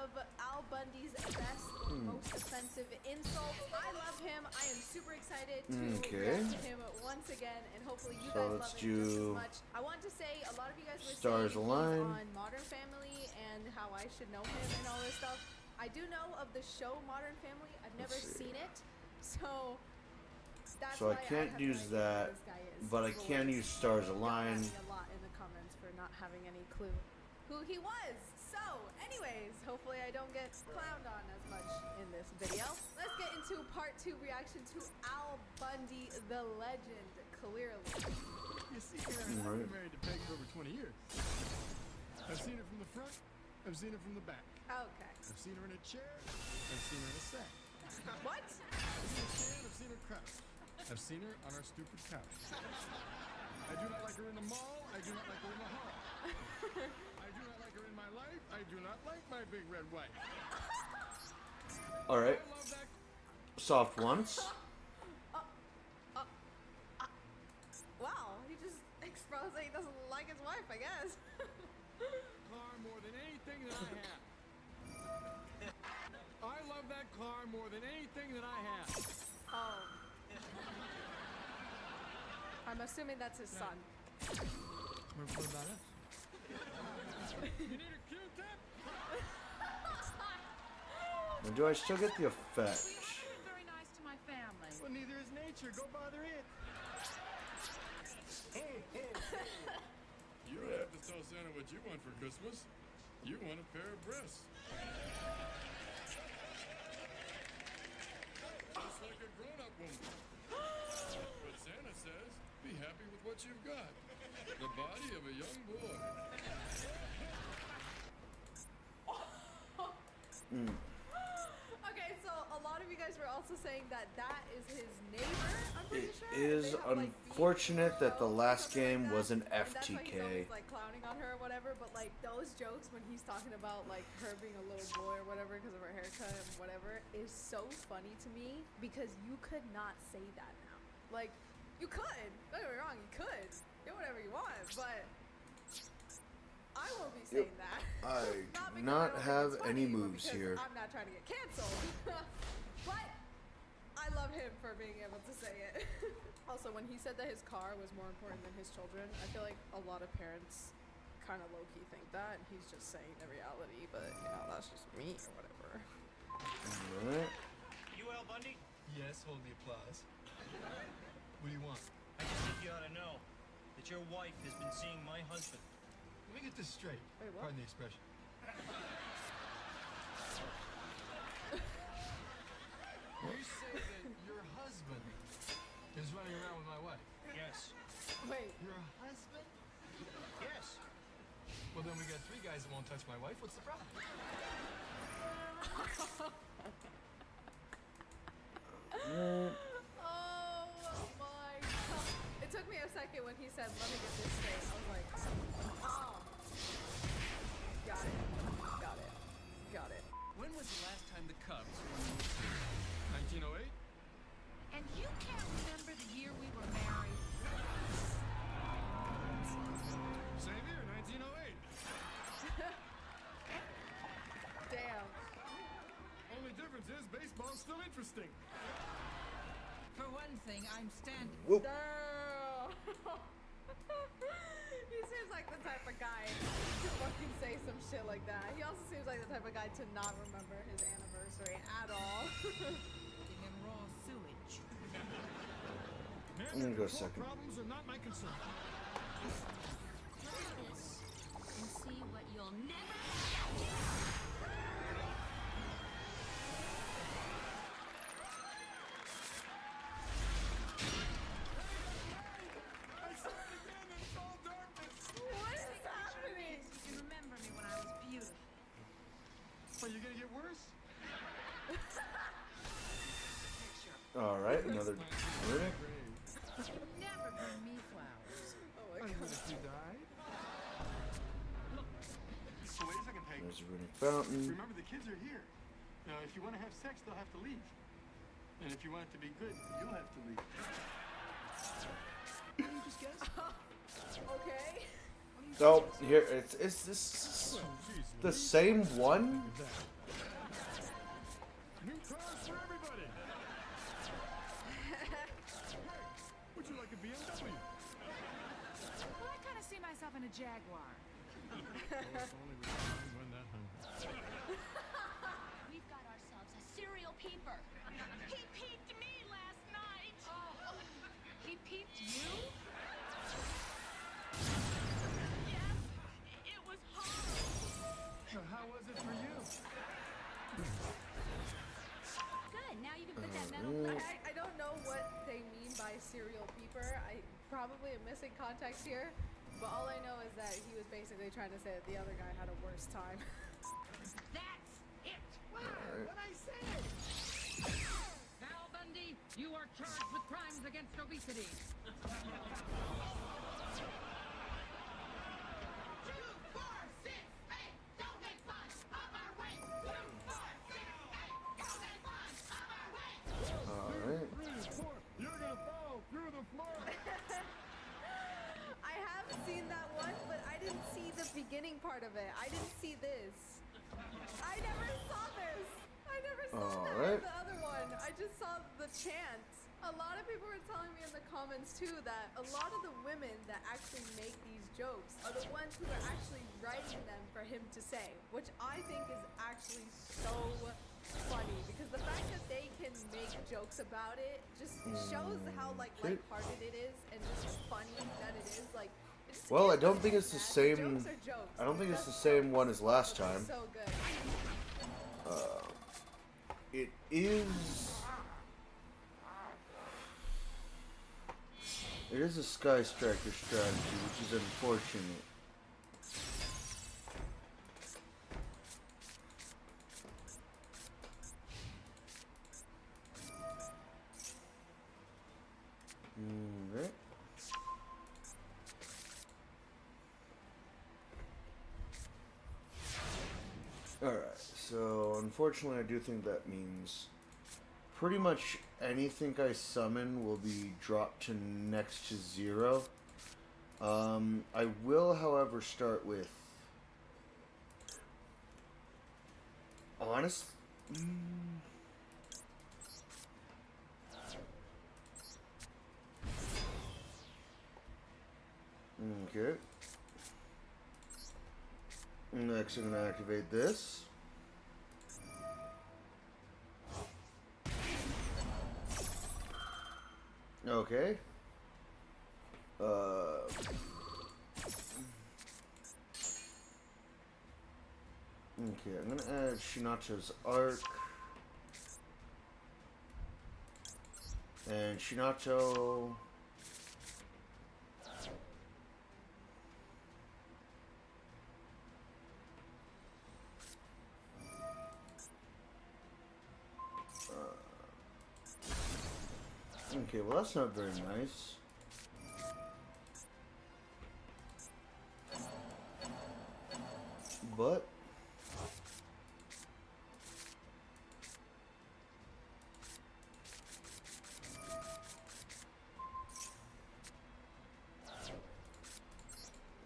of Al Bundy's best or most offensive insults. I love him. I am super excited to react to him once again, and hopefully you So guys let's love it just as do much. I want to say a lot of you guys were Stars saying Align. he's on Modern Family and how I should know him and all this stuff. I do know of the show Modern Family. I've never seen it, so that's So I why can't have no use idea who that, this guy is. but I People can were use Stars yelling Align. at me a lot in the comments for not having any clue who he was. So, anyways, hopefully I don't get clowned on as much in this video. Let's get into part 2 reaction to Al Bundy, the legend, clearly. You see, I've been married to Peg for over 20 years. I've seen her from the front, I've seen her from the back. Okay. I've seen her in a chair, I've seen her in a set. What? I've seen her stand, I've seen her crouch. I've seen her on our stupid couch. I do not like her in the mall, I do not like her in the hall. I do not like her in my life, I do not like my big red wife. Alright. I love that Soft once. Wow, he just exposed that he doesn't like his wife, I guess. car more than anything that I have. I love that car more than anything that I have. Oh. I'm assuming that's his son. What about us? You need a Q-tip? And do I still get the effect? You're very nice to my family. Well, neither is nature. Go bother it. You don't have to tell Santa what you want for Christmas. You want a pair of breasts. Just like a grown-up woman. But Santa says, be happy with what you've got. The body of a young boy. Okay, so a lot of you guys were also saying that that is his neighbor, I'm pretty It sure. is They have, like, unfortunate beef that the or last something game like was an that, and that's why he's FTK. always, like, clowning on her or whatever, but like those jokes when he's talking about like her being a little boy or whatever because of her haircut and whatever is so funny to me because you could not say that now. Like, you could. Don't get me wrong, you could. Do whatever you want, but I won't be saying that. I Not do because not I don't think have it's any funny, but moves because here. I'm not trying to get canceled. But I love him for being able to say it. Also, when he said that his car was more important than his children, I feel like a lot of parents kind of low-key think that, and he's just saying the reality, but, you know, that's just me or whatever. Alright. You Al Bundy? Yes, hold the applause. What do you want? I just think you ought to know that your wife has been seeing my husband. Let me get this straight. Wait, what? Pardon the expression. You say that your husband is running around with my wife. Yes. Wait, Your husband? Yes. Well, then we got 3 guys that won't touch my wife. What's the problem? oh my god. It took me a second when he said, let me get this straight. I was like, oh. Got it. Got it. Got it. When was the last time the Cubs won the World Series? 1908? And you can't remember the year we were married? Same year, 1908. interesting. For one thing, I'm standing. Whoop. Girl. He seems like the type of guy to fucking say some shit like that. He also seems like the type of guy to not remember his anniversary at all. In raw sewage. I'm gonna go Your second. problems are not my concern. Try this and see what you'll never I saw it again and it's all darkness. What is happening? You can remember me when I was beautiful. Are you gonna get worse? All right, another runic. Never bring me flowers. Oh my And god. what if you died? So wait a second, Peg. There's a runic fountain. Remember, the kids are here. Now, if you want to have sex, they'll have to leave. And if you want it to be good, you'll have to leave. What did you just guess? Okay. Oh, here it's this the same one? New cars for everybody. Would you like a BMW? Well, I kind of see myself in a Jaguar. Oh, if only we could find one that hungry. We've got ourselves a serial peeper. He peeped me last night. Oh, he peeped you? Yes, it was horrible. So how was it for you? Good. Now you can put that metal I don't know what they mean by serial peeper. I probably am missing context here, but all I know is that he was basically trying to say that the other guy had a worse time. That's it. Alright. What I say. Val Bundy, you are charged with crimes against obesity. 2, 4, 6, 8. Don't make fun of our way. 2, 4, 6, 8. Don't make fun of our way. All right. 3, 4, you're gonna fall through the floor. I have seen that one, but I didn't see the beginning part of it. I didn't see this. I never saw this. I never saw Alright. the other one. I just saw the chant. A lot of people were telling me in the comments too that a lot of the women that actually make these jokes are the ones who are actually writing them for him to say, which I think is actually so funny because the fact that they can make jokes about it just shows how like Okay. lighthearted it is and just funny that it is. Like, it just Well, I is don't think it's the that. same. Jokes are jokes. I don't think it's the Just same jokes. one as last But they're time. So good. It is. It is a Sky Striker strategy, which is unfortunate. Alright. Alright, so unfortunately I do think that means pretty much anything I summon will be dropped to next to 0. I will, however, start with honest. Okay. Next, I'm gonna activate this. Okay. Okay, I'm gonna add Shinato's Arc. And Shinato. Okay, well that's not very nice. But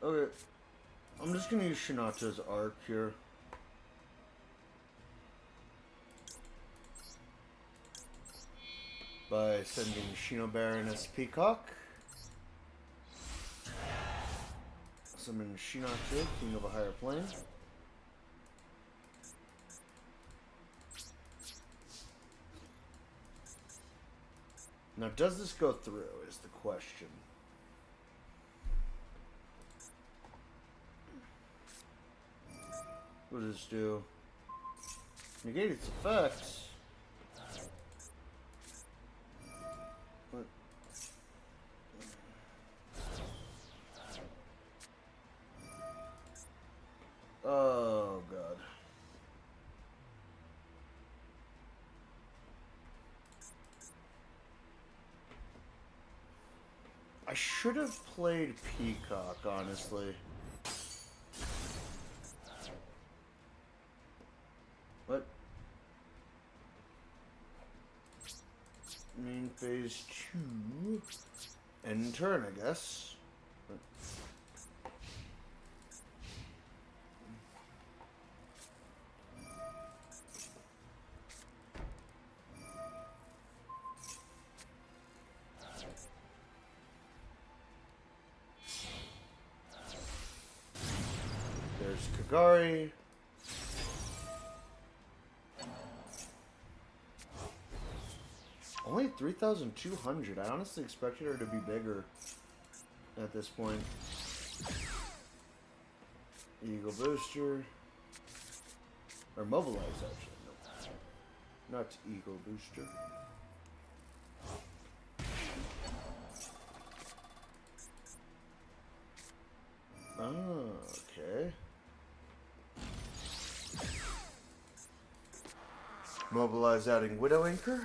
okay, I'm just gonna use Shinato's Arc here. by sending Shino Baroness Peacock. Summon Shinachi, King of a Higher Plane. Now, does this go through, is the question. What does this do? Negate its effects. What? Oh, God. I should have played Peacock, honestly. What? Main phase 2. End turn, I guess. What? There's Kagari. Only 3,200. I honestly expected her to be bigger at this point. Eagle Booster. Or Mobilize, actually. No. Not Eagle Booster. Oh, okay. Mobilize adding Widow Anchor.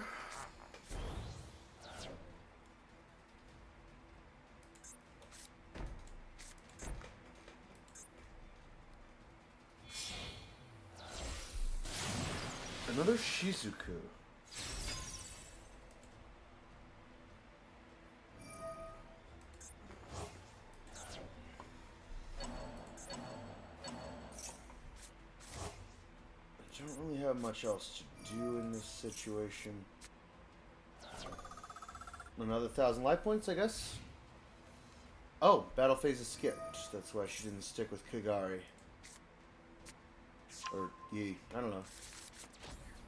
Another Shizuku. I don't really have much else to do in this situation. Another 1,000 life points, I guess. Oh, battle phase is skipped. That's why she didn't stick with Kagari. Or Yi. I don't know.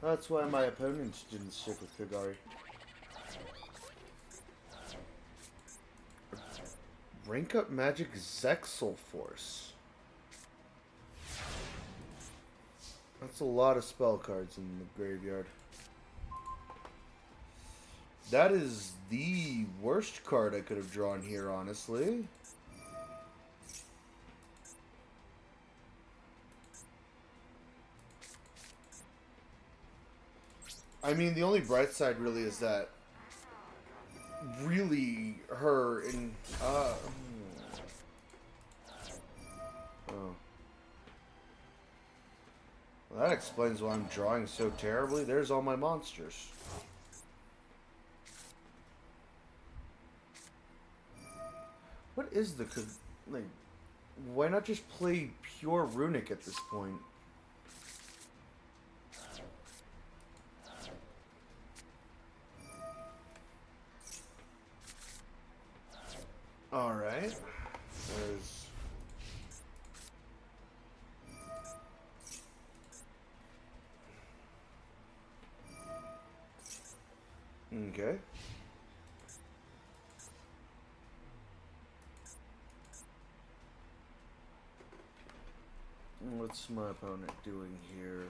That's why my opponent didn't stick with Kagari. Rank up Magic Zexal Force. That's a lot of spell cards in the graveyard. That is the worst card I could have drawn here, honestly. I mean, the only bright side really is that really her in oh. Well, that explains why I'm drawing so terribly. There's all my monsters. What is the like? Why not just play pure Runic at this point? All right. There's. Okay. What's my opponent doing here?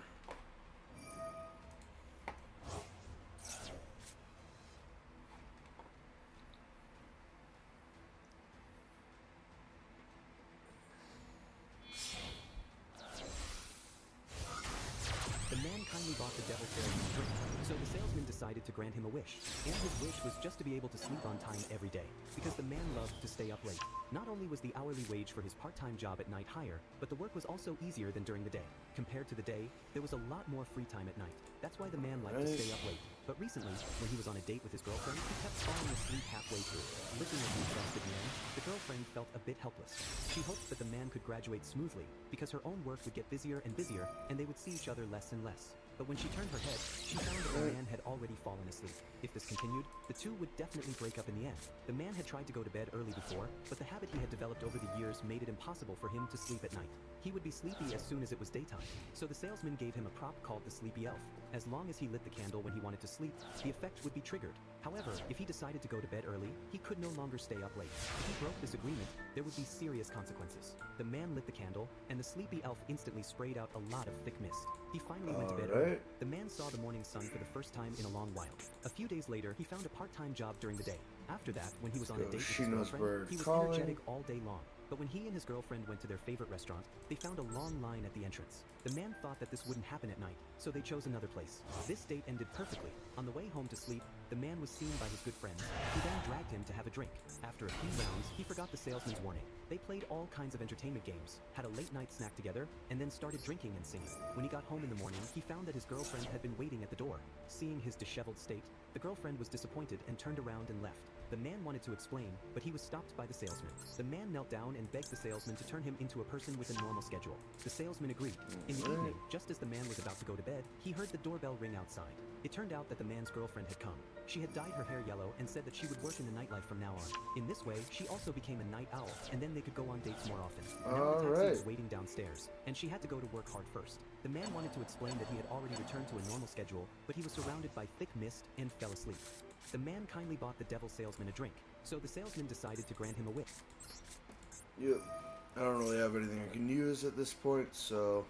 The man kindly bought the devil fairy a drink, so the salesman decided to grant him a wish. And his wish was just to be able to sleep on time every day, because the man loved to stay up late. Not only was the hourly wage for his part-time job at night higher, but the work was also easier than during the day. Compared to the day, there was a lot more free time at night. That's why the man liked to stay up late. But recently, when he was on a date with his girlfriend, he kept falling asleep halfway through. Looking at the exhausted man, the girlfriend felt a bit helpless. She hoped that the man could graduate smoothly, because her own work would get busier and busier, and they would see each other less and less. but when she turned her head, she found that the man had already fallen asleep. If this continued, the two would definitely break up in the end. The man had tried to go to bed early before, but the habit he had developed over the years made it impossible for him to sleep at night. He would be sleepy as soon as it was daytime, so the salesman gave him a prop called the Sleepy Elf. As long as he lit the candle when he wanted to sleep, the effect would be triggered. However, if he decided to go to bed early, he could no longer stay up late. If he broke this agreement, there would be serious consequences. The man lit the candle, and the Sleepy Elf instantly sprayed out a lot of thick mist. He finally went to bed early. The man saw the morning sun for the first time in a long while. A few days later, he found a part-time job during the day. After that, when he was on a date with his girlfriend, he was energetic all day long. But when he and his girlfriend went to their favorite restaurant, they found a long line at the entrance. The man thought that this wouldn't happen at night, so they chose another place. This date ended perfectly. On the way home to sleep, the man was seen by his good friends, who then dragged him to have a drink. After a few rounds, he forgot the salesman's warning. They played all kinds of entertainment games, had a late-night snack together, and then started drinking and singing. When he got home in the morning, he found that his girlfriend had been waiting at the door. Seeing his disheveled state, the girlfriend was disappointed and turned around and left. The man wanted to explain, but he was stopped by the salesman. The man knelt down and begged the salesman to turn him into a person with a normal schedule. The salesman agreed. In the evening, just as the man was about to go to bed, he heard the doorbell ring outside. It turned out that the man's girlfriend had come. She had dyed her hair yellow and said that she would work in the nightlife from now on. In this way, she also became a night owl, and then they could go on dates more often. Now the taxi was waiting downstairs, and she had to go to work hard first. The man wanted to explain that he had already returned to a normal schedule, but he was surrounded by thick mist and fell asleep. The man kindly bought the devil salesman a drink, so the salesman decided to grant him a wish. Yep. I don't really have anything I can use at this point, so...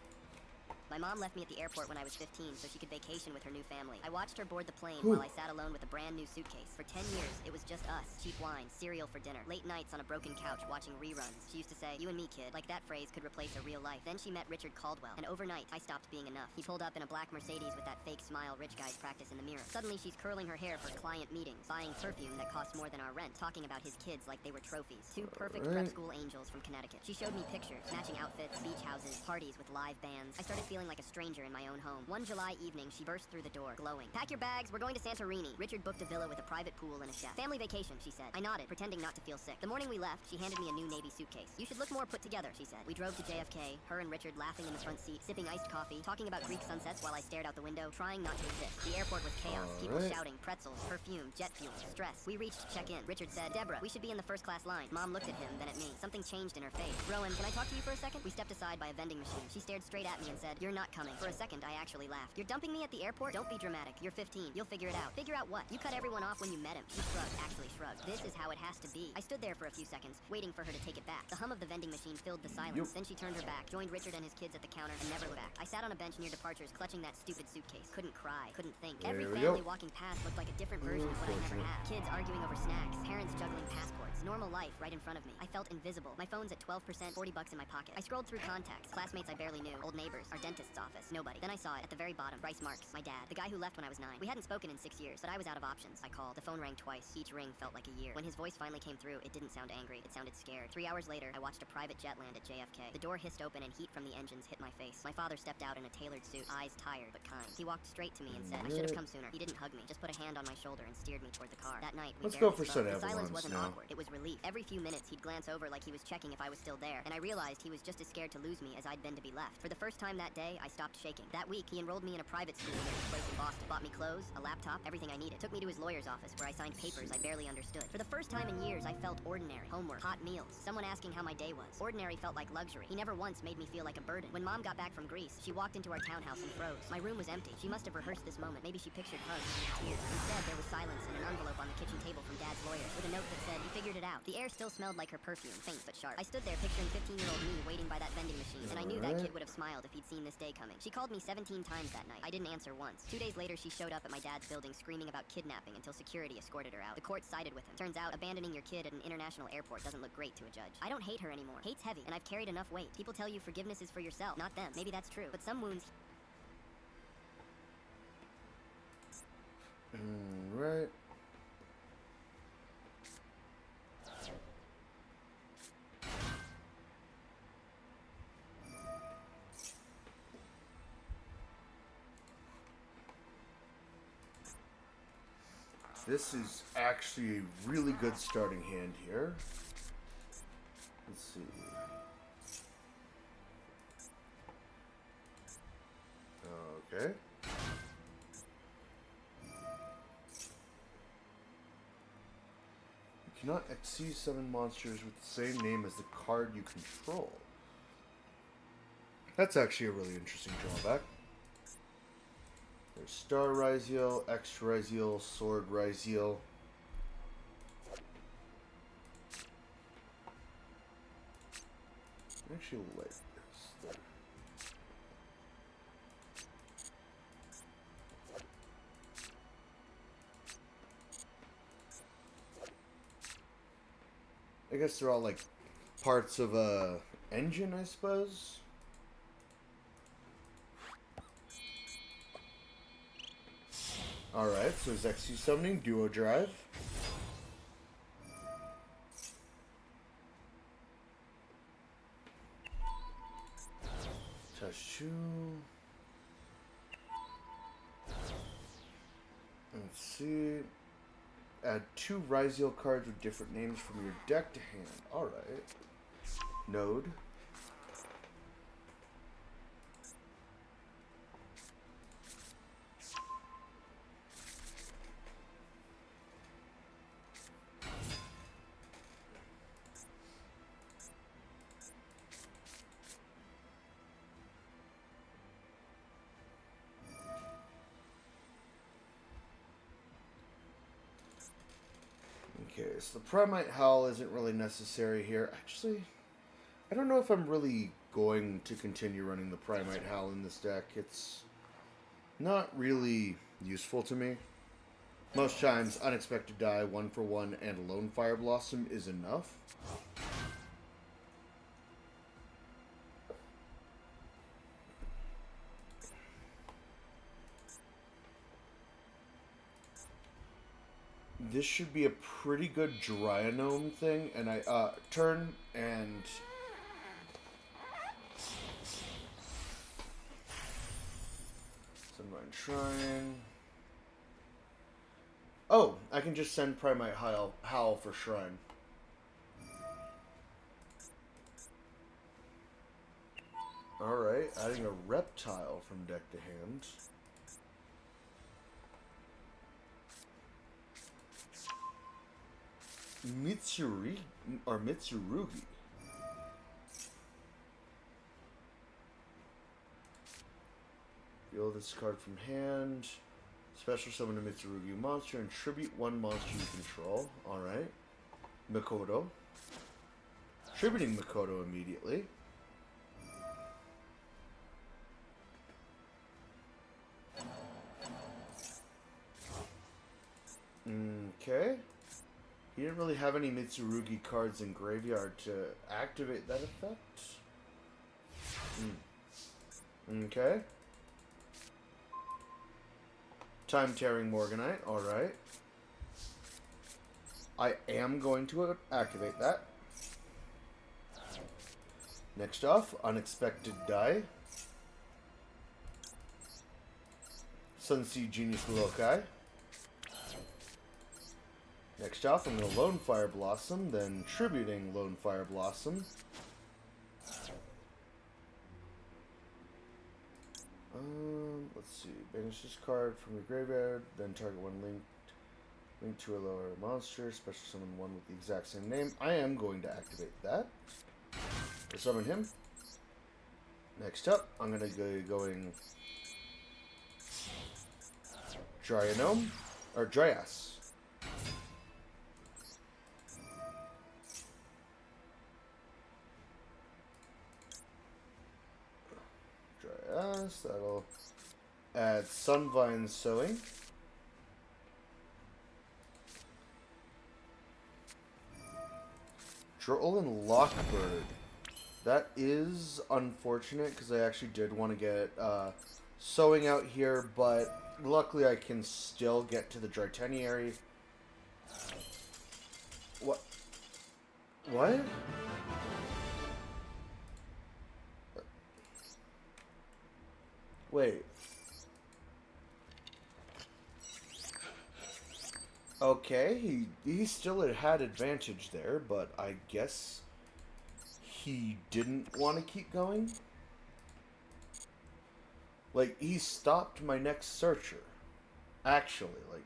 My mom left me at the airport when I was 15 so she could vacation with her new family. I watched her board the plane while I sat alone with a brand new suitcase. For 10 years, it was just us. Cheap wine, cereal for dinner, late nights on a broken couch watching reruns. She used to say, "You and me, kid." Like that phrase could replace a real life. Then she met Richard Caldwell, and overnight, I stopped being enough. He pulled up in a black Mercedes with that fake smile rich guys practice in the mirror. Suddenly, she's curling her hair for client meetings, buying perfume that costs more than our rent, talking about his kids like they were trophies. Two perfect prep school angels from Connecticut. She showed me pictures, matching outfits, beach houses, parties with live bands. I started feeling like a stranger in my own home. One July evening, she burst through the door, glowing. "Pack your bags, we're going to Santorini." Richard booked a villa with a private pool and a chef. "Family vacation," she said. I nodded, pretending not to feel sick. The morning we left, she handed me a new Navy suitcase. "You should look more put together," she said. We drove to JFK, her and Richard laughing in the front seat, sipping iced coffee, talking about Greek sunsets while I stared out the window, trying not to exist. The airport was chaos. People shouting, pretzels, perfume, jet fuel, stress. We reached check-in. Richard said, "Deborah, we should be in the first class line." Mom looked at him, then at me. Something changed in her face. "Rowan, can I talk to you for a second?" We stepped aside by a vending machine. She stared straight at me and said, "You're not coming." For a second, I actually laughed. "You're dumping me at the airport? Don't be dramatic. You're 15. You'll figure it out." "Figure out what? You cut everyone off when you met him." She shrugged, actually shrugged. "This is how it has to be." I stood there for a few seconds, waiting for her to take it back. The hum of the vending machine filled the silence. Then she turned her back, joined Richard and his kids at the counter, and never looked back. I sat on a bench near departures, clutching that stupid suitcase. Couldn't cry, couldn't think. Every family walking past looked like a different version of what I never had. Kids arguing over snacks, parents juggling passports, normal life right in front of me. I felt invisible. My phone's at 12%, $40 in my pocket. I scrolled through contacts, classmates I barely knew, old neighbors, our dentist's office, nobody. Then I saw it at the very bottom. Bryce Marks, my dad, the guy who left when I was 9. We hadn't spoken in 6 years, but I was out of options. I called. The phone rang twice. Each ring felt like a year. When his voice finally came through, it didn't sound angry. It sounded scared. 3 hours later, I watched a private jet land at JFK. The door hissed open and heat from the engines hit my face. My father stepped out in a tailored suit, eyes tired but kind. He walked straight to me and said, "I should have come sooner." He didn't hug me, just put a hand on my shoulder and steered me toward the car. That night, we Let's barely go for spoke. Sun The silence Avalanche wasn't now. awkward. It was relief. Every few minutes, he'd glance over like he was checking if I was still there, and I realized he was just as scared to lose me as I'd been to be left. For the first time that day, I stopped shaking. That week, he enrolled me in a private school near his place in Boston, bought me clothes, a laptop, everything I needed. Took me to his lawyer's office where I signed papers I barely understood. For the first time in years, I felt ordinary. Homework, hot meals, someone asking how my day was. Ordinary felt like luxury. He never once made me feel like a burden. When Mom got back from Greece, she walked into our townhouse and froze. My room was empty. She must have rehearsed this moment. Maybe she pictured hugs and tears. Instead, there was silence and an envelope on the kitchen table from Dad's lawyer with a note that said, "You figured it out." The air still smelled like her perfume, faint but sharp. I stood there picturing 15-year-old me waiting by that vending machine, and I knew that kid would have smiled if he'd seen this day coming. She called me 17 times that night. I didn't answer once. 2 days later, she showed up at my dad's building screaming about kidnapping until security escorted her out. The court sided with him. Turns out, abandoning your kid at an international airport doesn't look great to a judge. I don't hate her anymore. Hate's heavy, and I've carried enough weight. People tell you forgiveness is for yourself, not them. Maybe that's true, but some wounds... Right. This is actually a really good starting hand here. Let's see. Okay. cannot exceed 7 monsters with the same name as the card you control. That's actually a really interesting drawback. There's Star Ryziel, X Ryziel, Sword Ryziel. I actually like this. There. I guess they're all like parts of a engine, I suppose. Alright, so there's XC summoning, duo drive. Tashu. Let's see. Add 2 Ryziel cards with different names from your deck to hand. Alright. Node. Okay, so the Primite Howl isn't really necessary here. Actually, I don't know if I'm really going to continue running the Primite Howl in this deck. It's not really useful to me. Most times, Unexpected Die, 1-for-1, and Lone Fire Blossom is enough. This should be a pretty good Dryanome thing, and I turn and Sunvine Shrine. Oh, I can just send Primite Howl for Shrine. Alright, adding a Reptile from deck to hand. Mitsurugi. Deal this card from hand. Special summon a Mitsurugi monster and tribute 1 monster you control. Alright. Mikoto. Tributing Mikoto immediately. Okay. He didn't really have any Mitsurugi cards in graveyard to activate that effect. Okay. Time-tearing Morganite, alright. I am going to activate that. Next off, Unexpected Die. Sunseed Genius Lokai. Next off, I'm going to Lone Fire Blossom, then Tributing Lone Fire Blossom. Let's see. Banish this card from your graveyard, then target 1 link to a lower monster, special summon 1 with the exact same name. I am going to activate that. Or summon him. Next up, I'm going to go going Dryanome, or Dryas. That'll add Sunvine Sowing. Drollin Lockbird. That is unfortunate because I actually did want to get Sowing out here, but luckily I can still get to the Dryteniary. What? What? Wait. Okay, he still had advantage there, but I guess he didn't want to keep going. Like, he stopped my next searcher. Actually, like...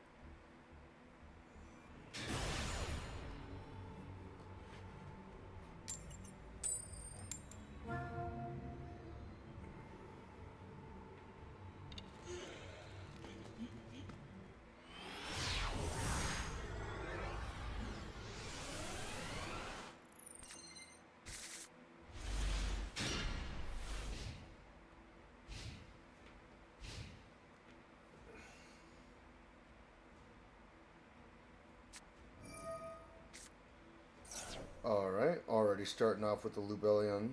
Alright, already starting off with the Lubellion.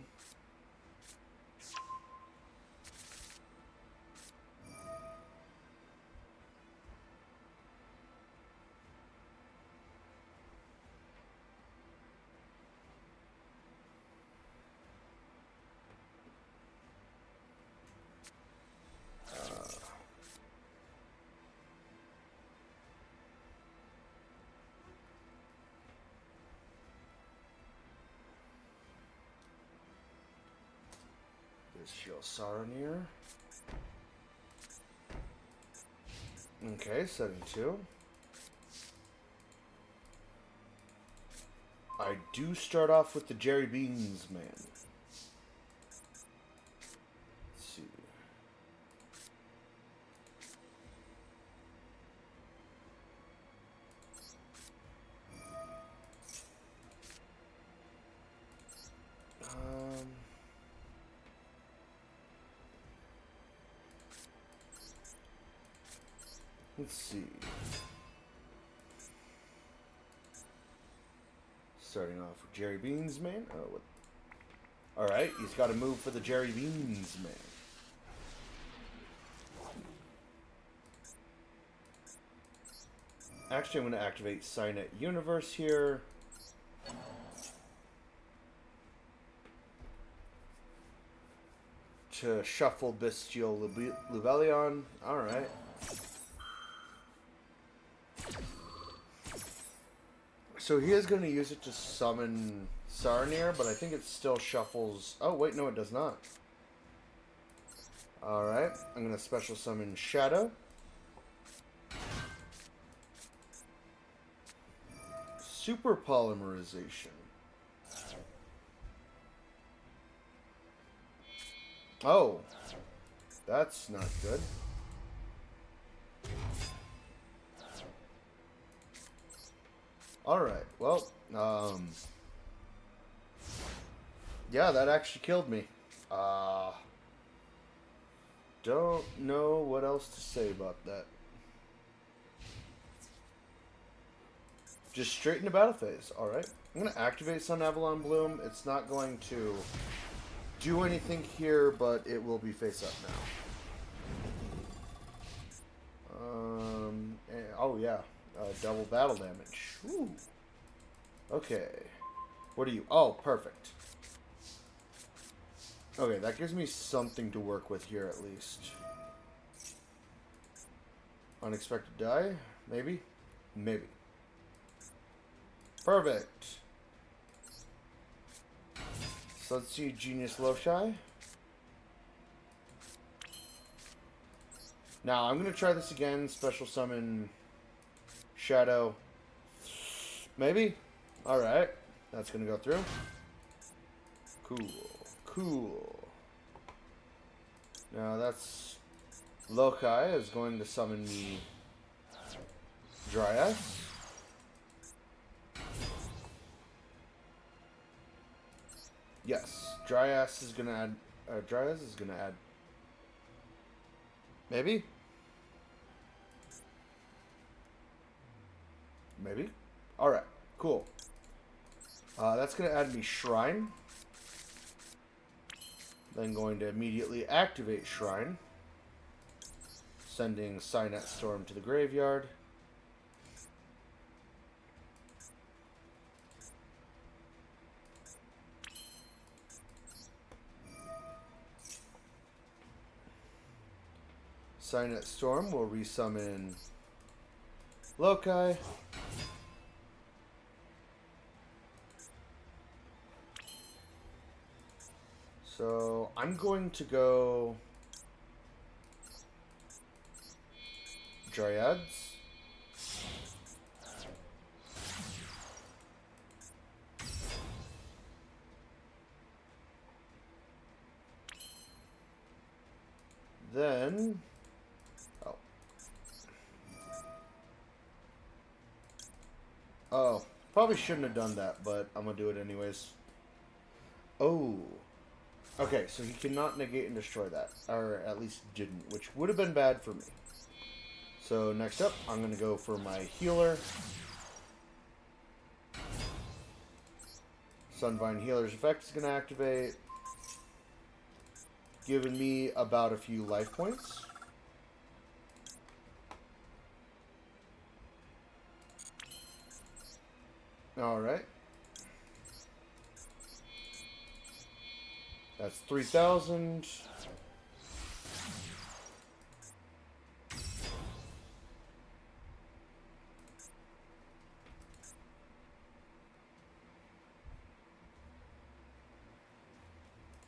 There's Saranir. Okay, setting 2. I do start off with the Jerry Beans man. Let's see. Let's see. Starting off with Jerry Beans man. Oh, what? All right, he's got to move for the Jerry Beans man. Actually, I'm going to activate Signet Universe here. To shuffle Bestial Lubellion. Alright. So he is going to use it to summon Saranir, but I think it still shuffles... Oh, wait, no, it does not. Alright, I'm going to special summon Shadow. Super Polymerization. Oh, that's not good. Alright, well, yeah, that actually killed me. Don't know what else to say about that. Just straight into battle phase. Alright, I'm going to activate Sun Avalon Bloom. It's not going to do anything here, but it will be face up now. Oh yeah, double battle damage. Woo. Okay, what are you? Oh, perfect. Okay, that gives me something to work with here at least. Unexpected die? Maybe? Maybe. Perfect. So let's see Genius Loshai. Now I'm going to try this again. Special summon Shadow. Maybe? Alright. That's going to go through. Cool. Cool. Now that's... Lokai is going to summon me Dryas. Yes, Dryas is gonna add. Dryas is gonna add. Maybe. Maybe. All right. Cool. That's gonna add me Shrine. Then going to immediately activate Shrine, sending Signet Storm to the graveyard. Signet Storm will resummon Lokai. So I'm going to go Dryads. Then Oh, probably shouldn't have done that, but I'm gonna do it anyways. Oh. Okay, so he cannot negate and destroy that. Or at least didn't, which would have been bad for me. So next up, I'm gonna go for my healer. Sunvine Healer's effect is going to activate, giving me about a few life points. Alright. That's 3,000.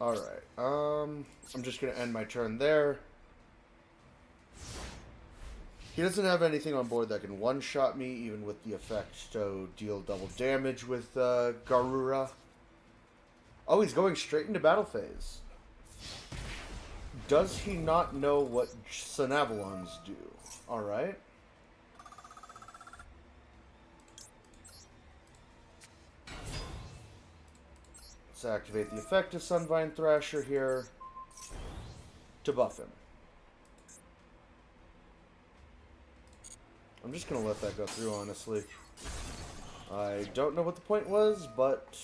Alright, I'm just gonna end my turn there. He doesn't have anything on board that can one-shot me, even with the effect to deal double damage with Garura. Oh, he's going straight into battle phase. Does he not know what Sanavalons do? Alright. Let's activate the effect of Sunvine Thrasher here to buff him. I'm just gonna let that go through, honestly. I don't know what the point was, but...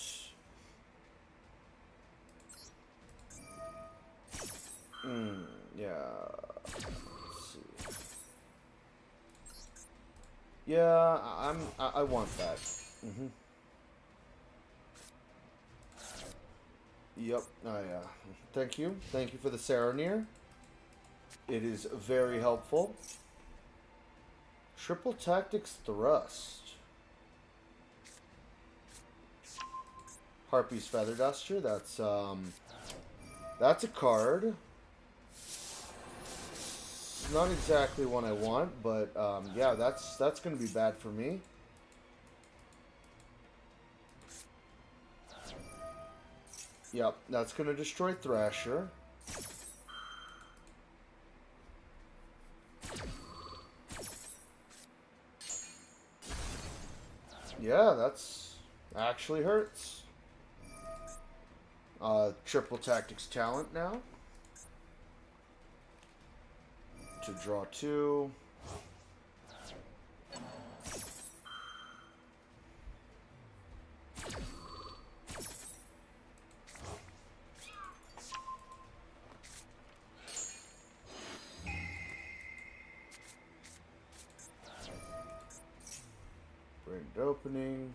yeah. Let's see. Yeah, I want that. Yep. Oh yeah. Thank you. Thank you for the Saronir. It is very helpful. Triple Tactics Thrust. Harpy's Feather Duster. That's a card. It's not exactly one I want, but yeah, that's gonna be bad for me. Yep, that's gonna destroy Thrasher. Yeah, that's actually hurts. Triple Tactics Talent now. To draw 2. Brained opening.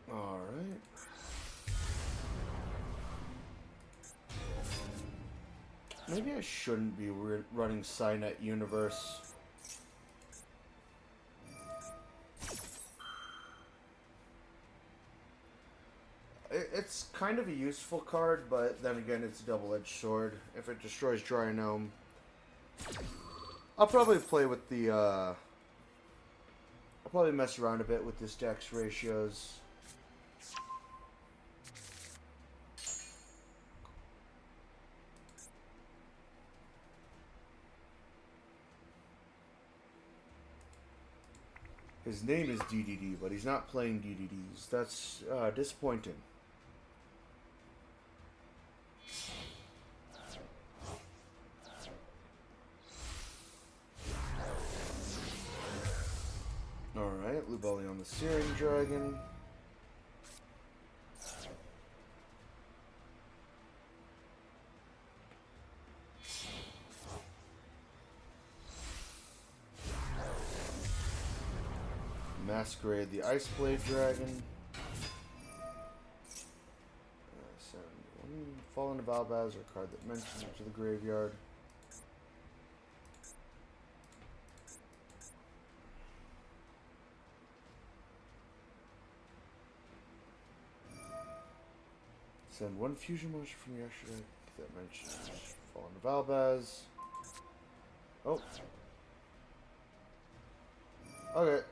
Alright. Maybe I shouldn't be running Cynet Universe. It's kind of a useful card, but then again, it's a double-edged sword. If it destroys Dry Gnome, I'll probably play with the, I'll probably mess around a bit with this dex ratios. His name is DDD, but he's not playing DDDs. That's disappointing. Alright, Lubelli on the Searing Dragon. Masquerade the Ice Blade Dragon. Send one Fallen Valbaz, or card that mentions it to the graveyard. Send one fusion motion from yesterday that mentions Fallen Valbaz. Oh. Okay.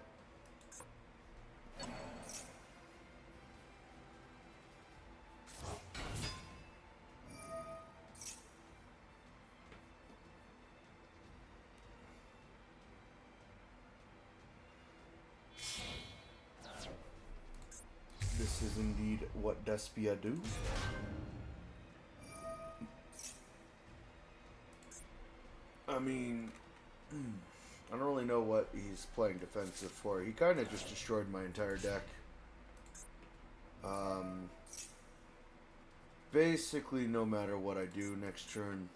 is indeed what Despia do. I mean, I don't really know what he's playing defensive for. He kind of just destroyed my entire deck. Basically, no matter what I do next turn,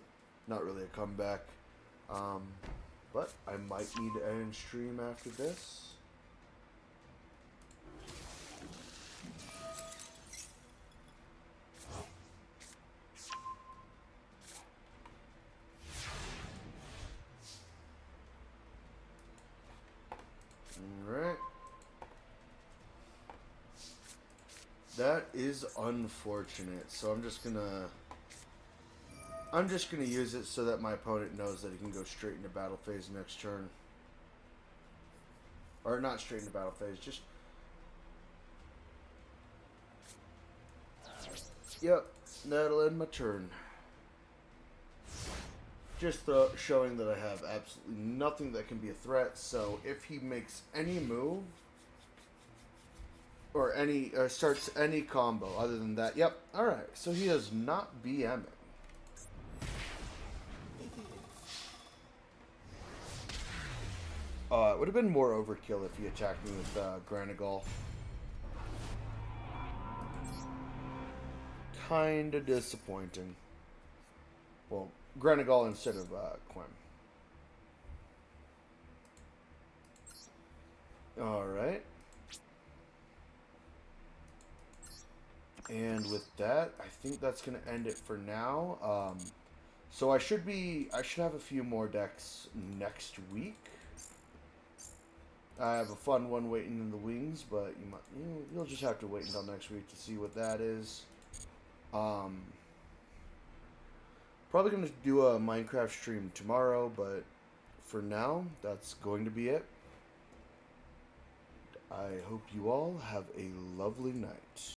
not really a comeback. But I might need to end stream after this. Alright. That is unfortunate, so I'm just gonna use it so that my opponent knows that he can go straight into battle phase next turn. Or not straight into battle phase, just... Yep, that'll end my turn. Just showing that I have absolutely nothing that can be a threat, so if he makes any move, or any starts any combo other than that, yep, alright, so he is not BMing. It would have been more overkill if he attacked me with Granigal. Kinda disappointing. Well, Granigal instead of Quim. Alright. And with that, I think that's going to end it for now. So I should have a few more decks next week. I have a fun one waiting in the wings, but you'll just have to wait until next week to see what that is. Probably going to do a Minecraft stream tomorrow, but for now, that's going to be it. I hope you all have a lovely night.